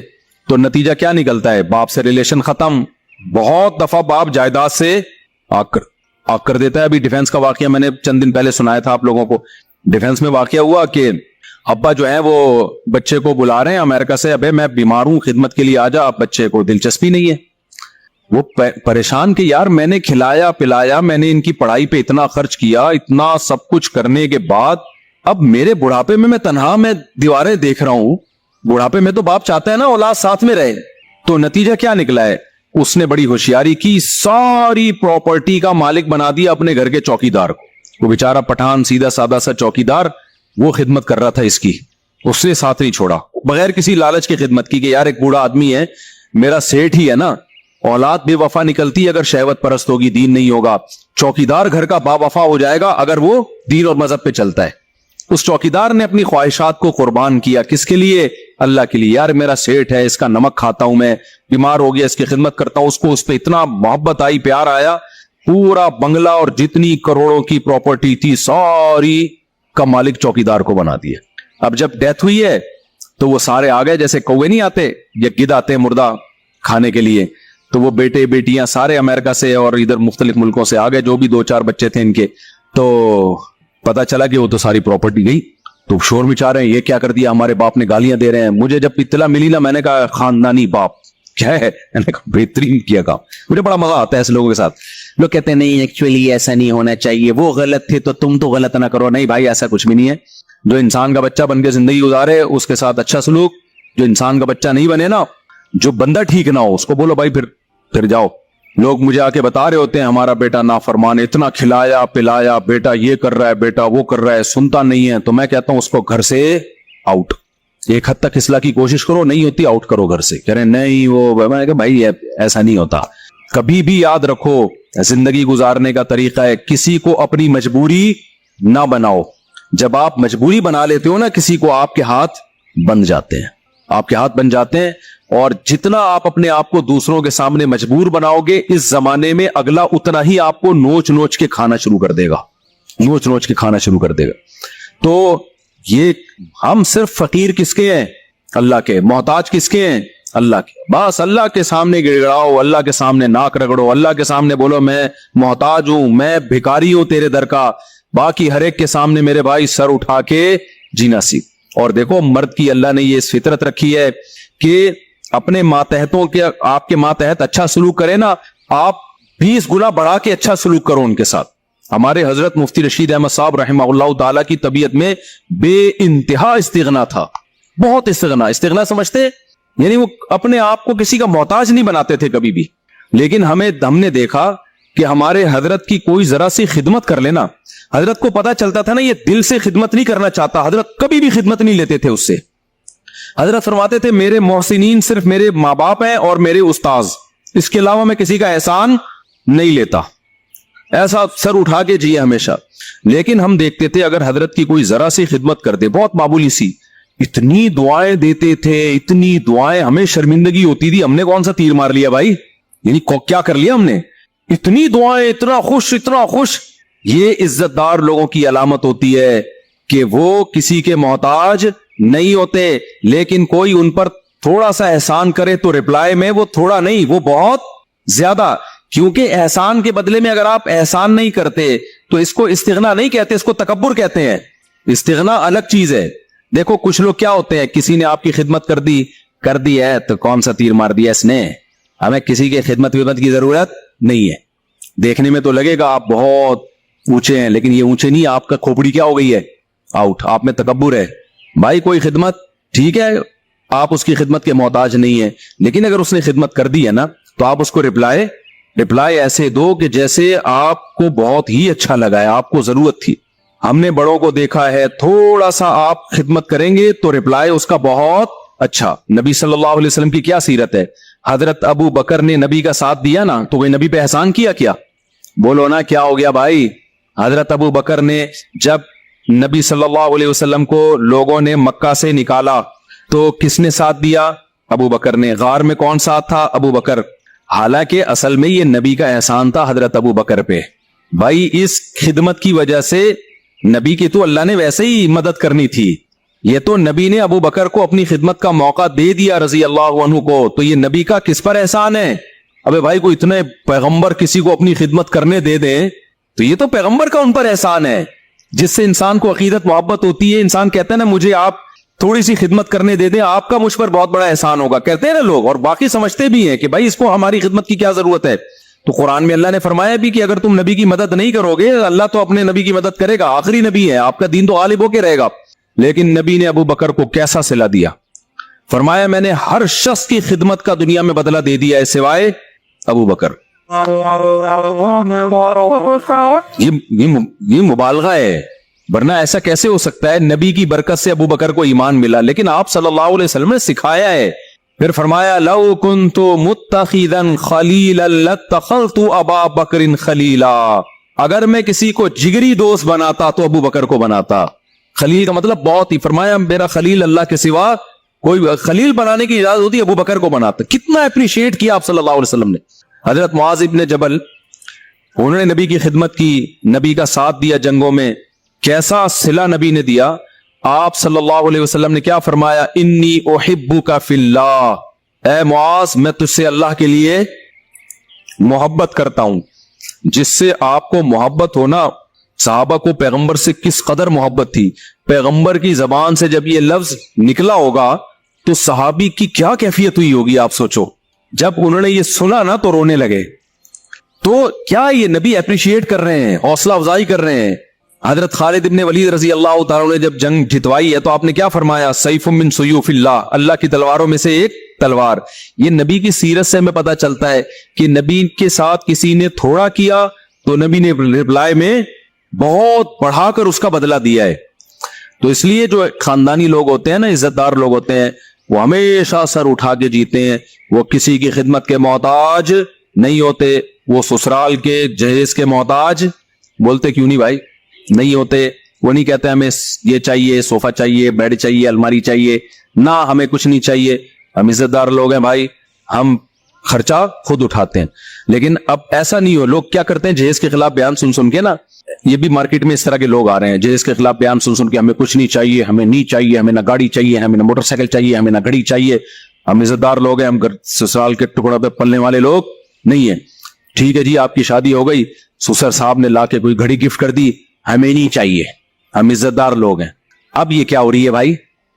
[SPEAKER 3] तो नतीजा क्या निकलता है? बाप से रिलेशन खत्म। बहुत दफा बाप जायदाद से आग कर देता है। अभी डिफेंस का वाकया मैंने चंद दिन पहले सुनाया था आप लोगों को। डिफेंस में वाकया हुआ कि अब्बा जो है वो बच्चे को बुला रहे हैं अमेरिका से, अबे मैं बीमार हूं, खिदमत के लिए आ जा। बच्चे को दिलचस्पी नहीं है, वो परेशान कि यार मैंने खिलाया पिलाया, मैंने इनकी पढ़ाई पे इतना खर्च किया, इतना सब कुछ करने के बाद अब मेरे बुढ़ापे में मैं तन्हा, मैं दीवारें देख रहा हूं। बुढ़ापे में तो बाप चाहता है ना औलाद साथ में रहे। तो नतीजा क्या निकला है? उसने बड़ी होशियारी की, सारी प्रॉपर्टी का मालिक बना दिया अपने घर के चौकीदार को। वो बेचारा पठान सीधा सादा सा चौकीदार, वो खिदमत कर रहा था इसकी, उसने साथ नहीं छोड़ा, बगैर किसी लालच की खिदमत की कि यार एक बूढ़ा आदमी है, मेरा सेठ ही है ना। औलाद बेवफा निकलती है अगर शहवत परस्त होगी, दीन नहीं होगा। चौकीदार घर का बावफा हो जाएगा अगर वो दीन और मजहब पे चलता है। उस चौकीदार ने अपनी ख्वाहिशात को कुर्बान किया, किसके लिए? अल्लाह के लिए। यार मेरा सेठ है, इसका नमक खाता हूं मैं, बीमार हो गया, इसकी खिदमत करता हूं, उसको उस पर इतना मोहब्बत आई, प्यार आया, पूरा बंगला और जितनी करोड़ों की प्रॉपर्टी थी सारी का मालिक चौकीदार को बना दिया। अब जब डेथ हुई है तो वो सारे आ गए, जैसे कौवे नहीं आते या गिद्ध आते हैं मुर्दा खाने के लिए, तो वो बेटे बेटियां सारे अमेरिका से और इधर मुख्तलिफ मुल्कों से आ गए, जो भी 2-4 बच्चे थे इनके। तो पता चला कि वो तो सारी प्रॉपर्टी गई, तो शोर मचा रहे हैं, ये क्या कर दिया, हमारे बाप ने गालियां दे रहे हैं। मुझे जब इत्तला मिली ना, मैंने कहा खानदानी बाप क्या है, मैंने कहा बेहतरीन किया काम। मुझे बड़ा मजा आता है ऐसे लोगों के साथ। लोग कहते हैं नहीं एक्चुअली ऐसा नहीं होना चाहिए, वो गलत थे तो तुम तो गलत ना करो। नहीं भाई, ऐसा कुछ भी नहीं है। जो इंसान का बच्चा बन के जिंदगी गुजारे उसके साथ अच्छा सलूक, जो इंसान का बच्चा नहीं बने ना, जो बंदा ठीक ना हो, उसको बोलो भाई फिर जाओ। लोग मुझे आके बता रहे होते हैं हमारा बेटा नाफरमान, इतना खिलाया पिलाया, बेटा ये कर रहा है, बेटा वो कर रहा है, सुनता नहीं है। तो मैं कहता हूं उसको घर से आउट। एक हद तक इस्लाह की कोशिश करो, नहीं होती आउट करो घर से। कह रहे नहीं वो, मैंने कहा भाई ऐसा नहीं होता। कभी भी याद रखो, जिंदगी गुजारने का तरीका है, किसी को अपनी मजबूरी ना बनाओ। जब आप मजबूरी बना लेते हो ना किसी को, आपके हाथ बन जाते हैं, आपके हाथ बन जाते हैं। और जितना आप अपने आप को दूसरों के सामने मजबूर बनाओगे, इस जमाने में अगला उतना ही आपको नोच नोच के खाना शुरू कर देगा, नोच नोच के खाना शुरू कर देगा। तो ये हम सिर्फ फकीर किसके हैं? अल्लाह के। मोहताज किसके हैं? अल्लाह के। बस अल्लाह के सामने गिड़गिड़ाओ, अल्लाह के सामने नाक रगड़ो, अल्लाह के सामने बोलो मैं मोहताज हूं, मैं भिखारी हूं तेरे दर का। बाकी हर एक के सामने मेरे भाई सर उठा के जीना सीख। और देखो मर्द की अल्लाह ने ये इस फितरत रखी है कि अपने मातहतों के, आपके मातहत अच्छा सलूक करे ना, आप 20 गुना बढ़ा के अच्छा सलूक करो उनके साथ। हमारे हजरत मुफ्ती रशीद अहमद साहब रहमहुल्लाह ताला की तबीयत में बे इंतहा इस्तिगना था, बहुत इस्तिगना। इस्तिगना समझते? यानी वो अपने आप को किसी का मोहताज नहीं बनाते थे कभी भी। लेकिन हमने देखा कि हमारे हजरत की कोई जरा सी खिदमत कर लेना, हजरत को पता चलता था ना ये दिल से खिदमत नहीं करना चाहता, हजरत कभी भी खिदमत नहीं लेते थे उससे। हजरत फरमाते थे मेरे मोहसिनीन सिर्फ मेरे माँ बाप हैं और मेरे उस्ताज, इसके अलावा मैं किसी का एहसान नहीं लेता। ऐसा सर उठा के जिए हमेशा। लेकिन हम देखते थे अगर हजरत की कोई जरा सी खिदमत कर दे, बहुत मामूली सी, इतनी दुआएं देते थे, इतनी दुआएं, हमें शर्मिंदगी होती थी, हमने कौन सा तीर मार लिया भाई, यानी क्या कर लिया हमने, इतनी दुआएं, इतना खुश इतना खुश। ये इज्जतदार लोगों की अलामत होती है कि वो किसी के मोहताज नहीं होते। लेकिन कोई उन पर थोड़ा सा एहसान करे तो रिप्लाई में वो थोड़ा नहीं, वो बहुत ज्यादा। क्योंकि एहसान के बदले में अगर आप एहसान नहीं करते तो इसको इस्तिगना नहीं कहते, इसको तकब्बुर कहते हैं। इस्तिगना अलग चीज है। देखो कुछ लोग क्या होते हैं, किसी ने आपकी खिदमत कर दी है तो कौन सा तीर मार दिया इसने, हमें किसी की खिदमत की जरूरत नहीं है। देखने में तो लगेगा आप बहुत ऊंचे हैं, लेकिन ये ऊंचे नहीं, आपका खोपड़ी क्या हो गई है, आउट, आप में तकब्बुर है। भाई कोई खिदमत ठीक है, आप उसकी खिदमत के मोहताज नहीं है, लेकिन अगर उसने खिदमत कर दी है ना तो आप उसको रिप्लाई ऐसे दो कि जैसे आपको बहुत ही अच्छा लगा है, आपको जरूरत थी। हमने बड़ों को देखा है, थोड़ा सा आप खिदमत करेंगे तो रिप्लाई उसका बहुत अच्छा। नबी सल्लल्लाहु अलैहि वसल्लम की क्या सीरत है, हजरत अबू बकर ने नबी का साथ दिया ना तो कोई नबी पे एहसान किया क्या? बोलो ना क्या हो गया भाई। हजरत अबू बकर ने जब नबी सल्लल्लाहु अलैहि वसल्लम को लोगों ने मक्का से निकाला तो किसने साथ दिया? अबू बकर ने। गार में कौन साथ था? अबू बकर। हालांकि असल में ये नबी का एहसान था हजरत अबू बकर पे। भाई इस खिदमत की वजह से नबी की तो अल्लाह ने वैसे ही मदद करनी थी, ये तो नबी ने अबू बकर को अपनी खिदमत का मौका दे दिया रजी अल्लाह अन्हु को, तो ये नबी का किस पर एहसान है? अबे भाई कोई इतने पैगंबर किसी को अपनी खिदमत करने दे दे तो ये तो पैगंबर का उन पर एहसान है, जिससे इंसान को अकीदत मोहब्बत होती है। इंसान कहता है ना मुझे आप थोड़ी सी खिदमत करने दे दें, आपका मुझ पर बहुत बड़ा एहसान होगा, कहते हैं ना लोग, और बाकी समझते भी हैं कि भाई इसको हमारी खिदमत की क्या जरूरत है। तो कुरान में अल्लाह ने फरमाया भी कि अगर तुम नबी की मदद नहीं करोगे, अल्लाह तो अपने नबी की मदद करेगा, आखिरी नबी है, आपका दीन तो गालिब होके रहेगा। लेकिन नबी ने अबू बकर को कैसा सिला दिया, फरमाया मैंने हर शख्स की खिदमत का दुनिया में बदला दे दिया है सिवाय अबू बकर। ये मुबालगा है, वरना ऐसा कैसे हो सकता है? नबी की बरकत से अबू बकर को ईमान मिला, लेकिन आप सल्लल्लाहु अलैहि वसल्लम ने सिखाया है। फिर फरमाया लौ कुन्तु मुत्तखिदन खलीलन लत्तखल्तु अबा बकरिन खलीला, अगर मैं किसी को जिगरी दोस्त बनाता तो अबू बकर को बनाता। खलील का मतलब बहुत ही, फरमाया मेरा खलील अल्लाह के सिवा कोई, खलील बनाने की इजाजत होती है अबू बकर को बनाते। कितना अप्रिशिएट किया आप सल्लल्लाहु अलैहि वसल्लम ने। हजरत मुआज इब्न जबल, उन्होंने नबी की खिदमत की, नबी का साथ दिया जंगों में, कैसा सिला नबी ने दिया। आप सल्लल्लाहु अलैहि वसल्लम ने क्या फरमाया, इन्नी उहिब्बुका फिल्लाह, ए मुआज मैं तुझसे अल्लाह के लिए मोहब्बत करता हूं। जिससे आपको मोहब्बत होना, सहाबा को पैगंबर से किस कदर मोहब्बत थी, पैगंबर की जबान से जब ये लफ्ज निकला होगा तो सहाबी की क्या कैफियत हुई होगी आप सोचो। जब उन्होंने ये सुना ना तो रोने लगे। तो क्या ये नबी अप्रिशिएट कर रहे हैं, हौसला अफजाई कर रहे हैं। हजरत खालिद इब्न वलीद रजी अल्लाह तआला ने जब जंग जितवाई है तो आपने क्या फरमाया, सैफुम मिन सुयूफिल्लाह, अल्लाह की तलवारों में से एक तलवार। ये नबी की सीरत से हमें पता चलता है कि नबी के साथ किसी ने थोड़ा किया तो नबी ने रिप्लाई में बहुत बढ़ाकर उसका बदला दिया है। तो इसलिए जो खानदानी लोग होते हैं ना, इज्जतदार लोग होते हैं, वो हमेशा सर उठा के जीते हैं। वो किसी की खिदमत के मोहताज नहीं होते, वो ससुराल के जहेज के मोहताज, बोलते क्यों नहीं भाई, नहीं होते। वो नहीं कहते हमें ये चाहिए, सोफा चाहिए, बेड चाहिए, अलमारी चाहिए, ना हमें कुछ नहीं चाहिए। हम इज्जतदार लोग हैं भाई, हम खर्चा खुद उठाते हैं। लेकिन अब ऐसा नहीं हो, लोग क्या करते हैं, जहेज के खिलाफ बयान सुन सुन के ना, ये भी मार्केट में इस तरह के लोग आ रहे हैं, जहेज के खिलाफ बयान सुन सुन के हमें कुछ नहीं चाहिए, हमें नहीं चाहिए, हमें ना गाड़ी चाहिए, हमें ना मोटरसाइकिल चाहिए, हमें ना घड़ी चाहिए। हम इज्जतदार लोग हैं, हम ससुराल के टुकड़ा पे पलने वाले लोग नहीं है। ठीक है जी, आपकी शादी हो गई, ससुर साहब ने ला के कोई घड़ी गिफ्ट कर दी, हमें नहीं चाहिए, हम इज्जतदार लोग हैं। अब ये क्या हो रही है भाई,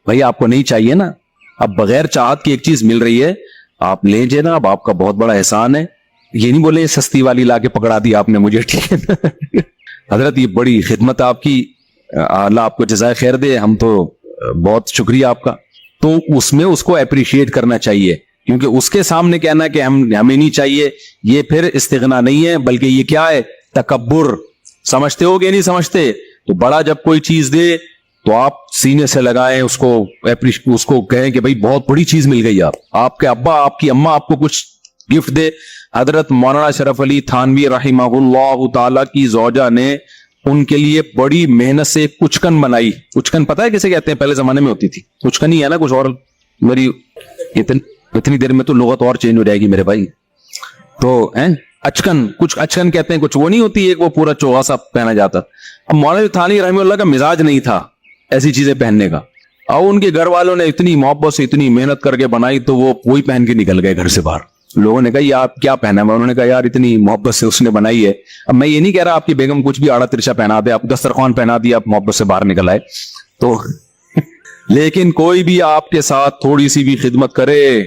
[SPEAKER 3] भाई आपको नहीं चाहिए ना, अब बगैर चाहत की एक चीज मिल रही है, आप ले जे ना, अब आपका बहुत बड़ा एहसान है। ये नहीं बोले सस्ती वाली ला के पकड़ा दी आपने मुझे, ठीक है ना। हजरत ये बड़ी खिदमत आपकी, अल्लाह आपको जज़ाए खैर दे, हम तो बहुत शुक्रिया आपका। तो उसमें उसको अप्रिशिएट करना चाहिए, क्योंकि उसके सामने कहना कि हमें नहीं चाहिए, ये फिर इस्तिगना नहीं है, बल्कि ये क्या है, तकब्बुर। समझते हो कि नहीं समझते। तो बड़ा जब कोई चीज दे तो आप सीने से लगाएं उसको, उसको कहें कि भाई बहुत बड़ी चीज मिल गई। आपके अब्बा आपकी अम्मा आपको कुछ गिफ्ट दे। हजरत मौलाना शरफ अली थानवी रहिमहुल्लाह ताला की ज़ौजा ने उनके लिए बड़ी मेहनत से कुचकन बनाई। कुचकन पता है किसे कहते हैं, पहले जमाने में होती थी कुचकन ही है ना, कुछ और मेरी इतनी देर में तो लुगत और चेंज हो जाएगी मेरे भाई। तो हैं अचकन, कुछ अचकन कहते हैं, कुछ वो नहीं होती, एक वो पूरा चोगा सा पहना जाता। अब मौलाना थानवी रहमतुल्लाह का मिजाज नहीं था ऐसी चीजें पहनने का, और उनके घर वालों ने इतनी मोहब्बत से इतनी मेहनत करके बनाई तो वो वही पहन के निकल गए घर से बाहर। लोगों ने कहा ये आप क्या पहना है, उन्होंने कहा यार इतनी मोहब्बत से उसने बनाई है। अब मैं ये नहीं कह रहा आपकी बेगम कुछ भी आड़ा तिरछा पहना दे, आप दस्तरखान पहना दिया, आप मोहब्बत से बाहर निकल आए तो लेकिन कोई भी आपके साथ थोड़ी सी भी खिदमत करे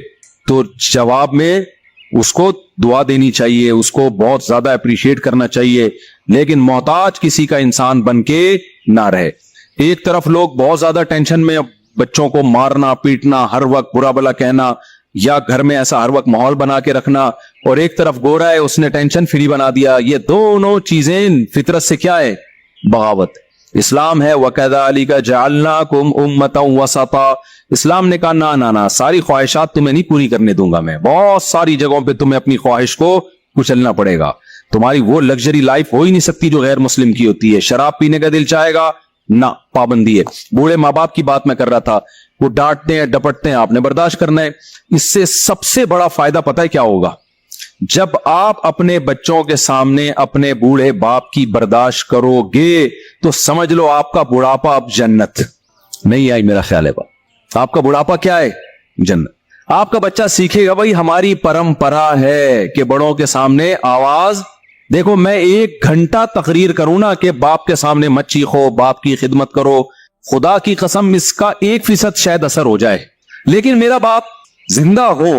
[SPEAKER 3] तो जवाब में उसको दुआ देनी चाहिए, उसको बहुत ज्यादा अप्रिशिएट करना चाहिए। लेकिन मोहताज किसी का इंसान बन के ना रहे। एक तरफ लोग बहुत ज्यादा टेंशन में, बच्चों को मारना पीटना, हर वक्त बुरा भला कहना, या घर में ऐसा हर वक्त माहौल बना के रखना, और एक तरफ गोरा है उसने टेंशन फ्री बना दिया। ये दोनों चीजें फितरत से क्या है, बगावत। इस्लाम है वकज़ालिका जअलनाकुम उम्मतन वसता। इस्लाम ने कहा ना ना ना, सारी ख्वाहिशात तुम्हें नहीं पूरी करने दूंगा मैं, बहुत सारी जगहों पे तुम्हें अपनी ख्वाहिश को कुचलना पड़ेगा। तुम्हारी वो लग्जरी लाइफ हो ही नहीं सकती जो गैर मुस्लिम की होती है। शराब पीने का दिल चाहेगा ना, पाबंदी है। बूढ़े माँ बाप की बात मैं कर रहा था, वो डांटते हैं डपटते हैं, आपने बर्दाश्त करना है। इससे सबसे बड़ा फायदा पता है क्या होगा, जब आप अपने बच्चों के सामने अपने बूढ़े बाप की बर्दाश्त करोगे तो समझ लो आपका बुढ़ापा अब जन्नत। नहीं आई मेरा ख्याल है बात, आपका बुढ़ापा क्या है, जन्नत। आपका बच्चा सीखेगा भाई हमारी परंपरा है कि बड़ों के सामने आवाज, देखो मैं 1 घंटा तकरीर करूं ना कि बाप के सामने मत चीखो, बाप की खिदमत करो, खुदा की कसम इसका 1% शायद असर हो जाए। लेकिन मेरा बाप जिंदा हो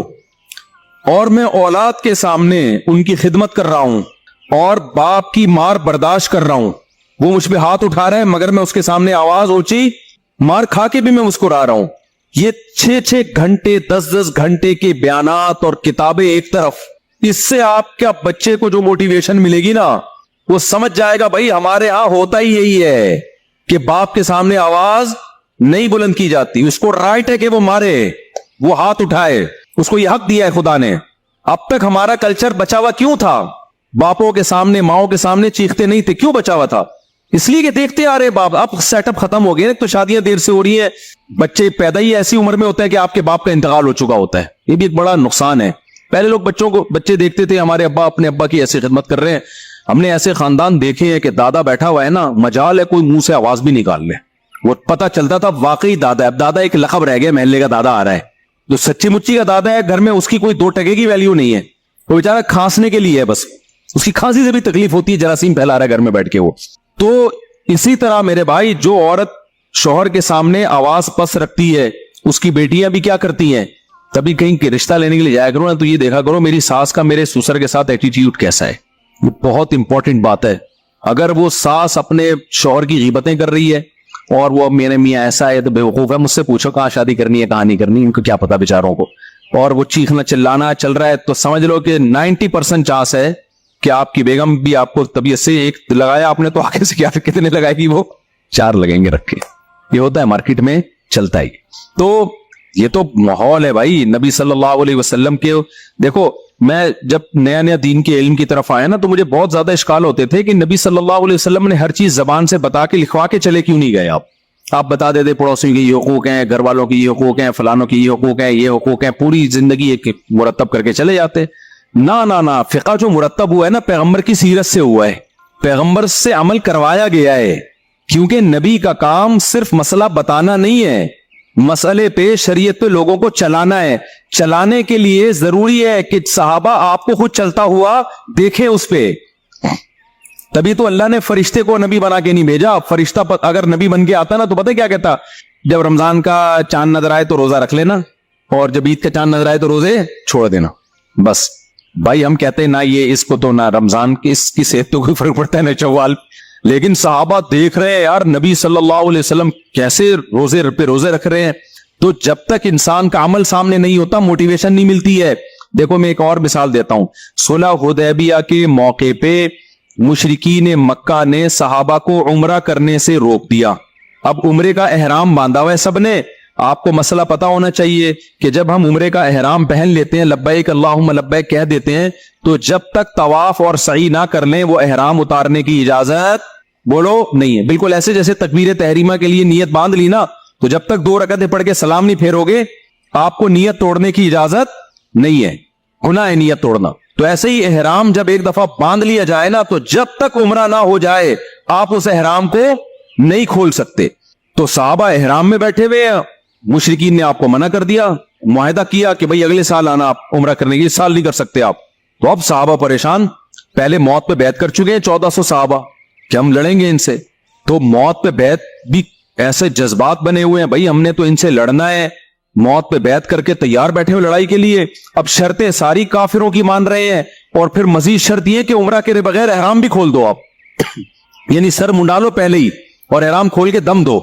[SPEAKER 3] और मैं औलाद के सामने उनकी खिदमत कर रहा हूं और बाप की मार बर्दाश्त कर रहा हूं, वो मुझ पे हाथ उठा रहा है मगर मैं उसके सामने आवाज ऊंची, मार खा के भी मैं मुस्कुरा रहा हूं। ये 6-6 घंटे 10-10 घंटे के बयानात और किताबें एक तरफ, इससे आपके बच्चे को जो मोटिवेशन मिलेगी ना, वो समझ जाएगा भाई हमारे यहां होता ही यही है कि बाप के सामने आवाज नहीं बुलंद की जाती। उसको राइट है कि वो मारे, वो हाथ उठाए, उसको यह हक दिया है खुदा ने। अब तक हमारा कल्चर बचा हुआ क्यों था, बापों के सामने माओं के सामने चीखते नहीं थे, क्यों बचा हुआ था? اس لیے کہ دیکھتے آ رہے باپ, اب سیٹ اپ ختم ہو گئے, تو شادیاں دیر سے ہو رہی ہیں, بچے پیدا ہی ایسی عمر میں ہوتا ہے کہ آپ کے باپ کا انتقال ہو چکا ہوتا ہے. یہ بھی ایک بڑا نقصان ہے. پہلے لوگ بچے دیکھتے تھے ہمارے ابا اپنے ابا کی ایسی خدمت کر رہے ہیں. ہم نے ایسے خاندان دیکھے ہیں کہ دادا بیٹھا ہوا ہے نا, مجال ہے کوئی منہ سے آواز بھی نکال لے, وہ پتہ چلتا تھا واقعی دادا ہے. اب دادا ایک لقب رہ گیا, محلے کا دادا آ رہا ہے, جو سچی مچی کا دادا ہے گھر میں اس کی کوئی 2 ٹکے کی ویلیو نہیں ہے. وہ بیچارہ کھانسنے کے لیے ہے بس, اس کی کھانسی سے بھی تکلیف ہوتی ہے, جراثیم پھیلا رہا ہے گھر میں بیٹھ کے وہ. تو اسی طرح میرے بھائی, جو عورت شوہر کے سامنے آواز پس رکھتی ہے, اس کی بیٹیاں بھی کیا کرتی ہیں, تبھی کہیں رشتہ لینے کے لیے جایا کرو نا, تو یہ دیکھا کرو میری ساس کا میرے سسر کے ساتھ ایٹیٹیوڈ کیسا ہے. یہ بہت امپورٹنٹ بات ہے. اگر وہ ساس اپنے شوہر کی غیبتیں کر رہی ہے اور وہ میرے میاں ایسا ہے تو بیوقوف ہے, مجھ سے پوچھو کہاں شادی کرنی ہے کہاں نہیں کرنی, ان کو کیا پتا بیچاروں کو, اور وہ چیخنا چلانا چل رہا ہے, تو سمجھ لو کہ 90% چانس ہے کہ آپ کی بیگم بھی آپ کو طبیعت سے ایک لگایا آپ نے تو آگے سے کیا کتنے لگائے گی, وہ 4 لگیں گے رکھ کے. یہ ہوتا ہے مارکیٹ میں چلتا ہی. تو یہ تو ماحول ہے بھائی نبی صلی اللہ علیہ وسلم کے. دیکھو میں جب نیا دین کے علم کی طرف آیا نا, تو مجھے بہت زیادہ اشکال ہوتے تھے کہ نبی صلی اللہ علیہ وسلم نے ہر چیز زبان سے بتا کے لکھوا کے چلے کیوں نہیں گئے. آپ بتا دیتے پڑوسیوں کی یہ حقوق ہیں, گھر والوں کی یہ حقوق ہیں, فلانوں کی یہ حقوق ہیں, یہ حقوق ہیں, پوری زندگی ایک مرتب کر کے چلے جاتے. نہ فقہ جو مرتب ہوا ہے نا پیغمبر کی سیرت سے ہوا ہے, پیغمبر سے عمل کروایا گیا ہے. کیونکہ نبی کا کام صرف مسئلہ بتانا نہیں ہے, مسئلے پہ شریعت پہ لوگوں کو چلانا ہے. چلانے کے لیے ضروری ہے کہ صحابہ آپ کو خود چلتا ہوا دیکھیں اس پہ. تبھی تو اللہ نے فرشتے کو نبی بنا کے نہیں بھیجا. فرشتہ اگر نبی بن کے آتا نا تو پتہ کیا کہتا, جب رمضان کا چاند نظر آئے تو روزہ رکھ لینا, اور جب عید کا چاند نظر آئے تو روزے چھوڑ دینا. بس بھائی ہم کہتے ہیں نہ یہ اس کو تو نہ رمضان کی اس کی صحت تو کوئی فرق پڑتا ہے نہ چوال, لیکن صحابہ دیکھ رہے ہیں یار نبی صلی اللہ علیہ وسلم کیسے روزے پہ روزے رکھ رہے ہیں. تو جب تک انسان کا عمل سامنے نہیں ہوتا موٹیویشن نہیں ملتی ہے. دیکھو میں ایک اور مثال دیتا ہوں. صلح حدیبیہ کے موقع پہ مشرکین مکہ نے صحابہ کو عمرہ کرنے سے روک دیا. اب عمرے کا احرام باندھا ہوا ہے سب نے. آپ کو مسئلہ پتا ہونا چاہیے کہ جب ہم عمرے کا احرام پہن لیتے ہیں, لبیک اللہم لبیک کہہ دیتے ہیں, تو جب تک طواف اور سعی نہ کر لیں وہ احرام اتارنے کی اجازت بولو نہیں ہے. بالکل ایسے جیسے تکبیر تحریمہ کے لیے نیت باندھ لی نا, تو جب تک 2 رکعتیں پڑھ کے سلام نہیں پھیرو گے آپ کو نیت توڑنے کی اجازت نہیں ہے, گناہ ہے نیت توڑنا. تو ایسے ہی احرام جب ایک دفعہ باندھ لیا جائے نا, تو جب تک عمرہ نہ ہو جائے آپ اس احرام کو نہیں کھول سکتے. تو صحابہ احرام میں بیٹھے ہوئے ہیں, مشرکین نے آپ کو منع کر دیا, معاہدہ کیا کہ بھئی اگلے سال آنا آپ عمرہ کرنے کے, اس سال نہیں کر سکتے آپ. تو اب صحابہ پریشان, پہلے موت پہ بیعت کر چکے ہیں 1400 صحابہ کہ ہم لڑیں گے ان سے. تو موت پہ بیعت بھی ایسے جذبات بنے ہوئے ہیں, بھئی ہم نے تو ان سے لڑنا ہے, موت پہ بیعت کر کے تیار بیٹھے ہوئے لڑائی کے لیے. اب شرطیں ساری کافروں کی مان رہے ہیں, اور پھر مزید شرط یہ کہ عمرہ کے بغیر احرام بھی کھول دو آپ, یعنی سر منڈا لو پہلے ہی اور احرام کھول کے دم دو.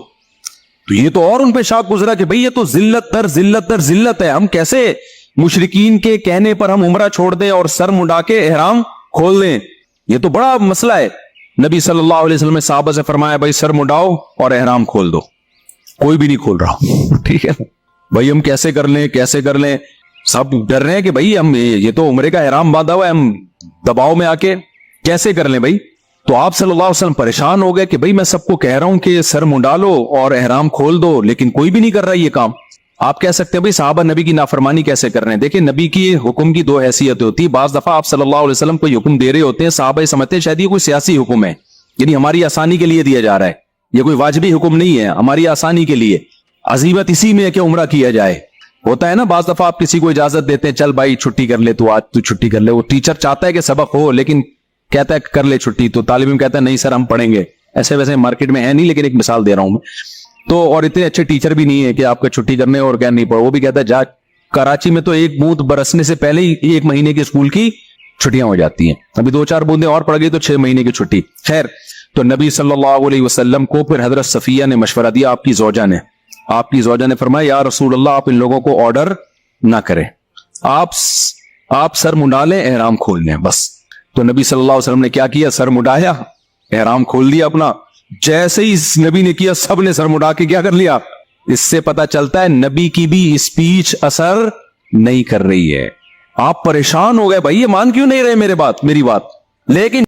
[SPEAKER 3] تو یہ تو اور ان پہ شاک گزرا کہ بھئی یہ تو ذلت در ذلت در ذلت ہے, ہم کیسے مشرکین کے کہنے پر ہم عمرہ چھوڑ دیں اور سر منڈا کے احرام کھول دیں, یہ تو بڑا مسئلہ ہے. نبی صلی اللہ علیہ وسلم نے صحابہ سے فرمایا بھائی سر منڈاؤ اور احرام کھول دو. کوئی بھی نہیں کھول رہا, ٹھیک ہے بھائی ہم کیسے کر لیں, سب ڈر رہے ہیں کہ بھئی ہم یہ تو عمرے کا احرام باندھا ہوا ہے, ہم دباؤ میں آ کے کیسے کر لیں بھائی. تو آپ صلی اللہ علیہ وسلم پریشان ہو گئے کہ بھئی میں سب کو کہہ رہا ہوں کہ سر منڈا لو اور احرام کھول دو, لیکن کوئی بھی نہیں کر رہا یہ کام. آپ کہہ سکتے ہیں بھئی صحابہ نبی کی نافرمانی کیسے کر رہے ہیں. دیکھیں نبی کی حکم کی 2 حیثیتیں ہوتی ہیں. بعض دفعہ آپ صلی اللہ علیہ وسلم کوئی حکم دے رہے ہوتے ہیں, صحابہ سمجھتے ہیں شاید یہ کوئی سیاسی حکم ہے, یعنی ہماری آسانی کے لیے دیا جا رہا ہے, یہ کوئی واجبی حکم نہیں ہے, ہماری آسانی کے لیے. عزیمت اسی میں ہے کہ عمرہ کیا جائے. ہوتا ہے نا بعض دفعہ آپ کسی کو اجازت دیتے ہیں, چل بھائی چھٹی کر لے, تو آج تو چھٹی کر لے. وہ ٹیچر چاہتا ہے کہ سبق ہو لیکن کہتا ہے کر لے چھٹی, تو طالب علم کہتا ہے نہیں سر ہم پڑھیں گے. ایسے ویسے مارکیٹ میں ہے نہیں, لیکن ایک مثال دے رہا ہوں میں. تو اور اتنے اچھے ٹیچر بھی نہیں ہے کہ آپ کا چھٹی کرنے اور کیا نہیں پڑھو, وہ بھی کہتا ہے جا. کراچی میں تو ایک بوند برسنے سے پہلے ہی 1 مہینے کے اسکول کی چھٹیاں ہو جاتی ہیں, ابھی 2-4 بوندیں اور پڑ گئی تو 6 مہینے کی چھٹی. خیر, تو نبی صلی اللہ علیہ وسلم کو پھر حضرت صفیہ نے مشورہ دیا, آپ کی زوجہ نے فرمایا یا رسول اللہ آپ ان لوگوں کو آرڈر نہ کریں, آپ سر منڈا لیں احرام کھول لیں بس. تو نبی صلی اللہ علیہ وسلم نے کیا کیا, سر منڈایا, احرام کھول دیا اپنا. جیسے ہی نبی نے کیا سب نے سر منڈا کے کیا کر لیا. اس سے پتا چلتا ہے نبی کی بھی اسپیچ اثر نہیں کر رہی ہے. آپ پریشان ہو گئے بھائی یہ مان کیوں نہیں رہے میری بات, لیکن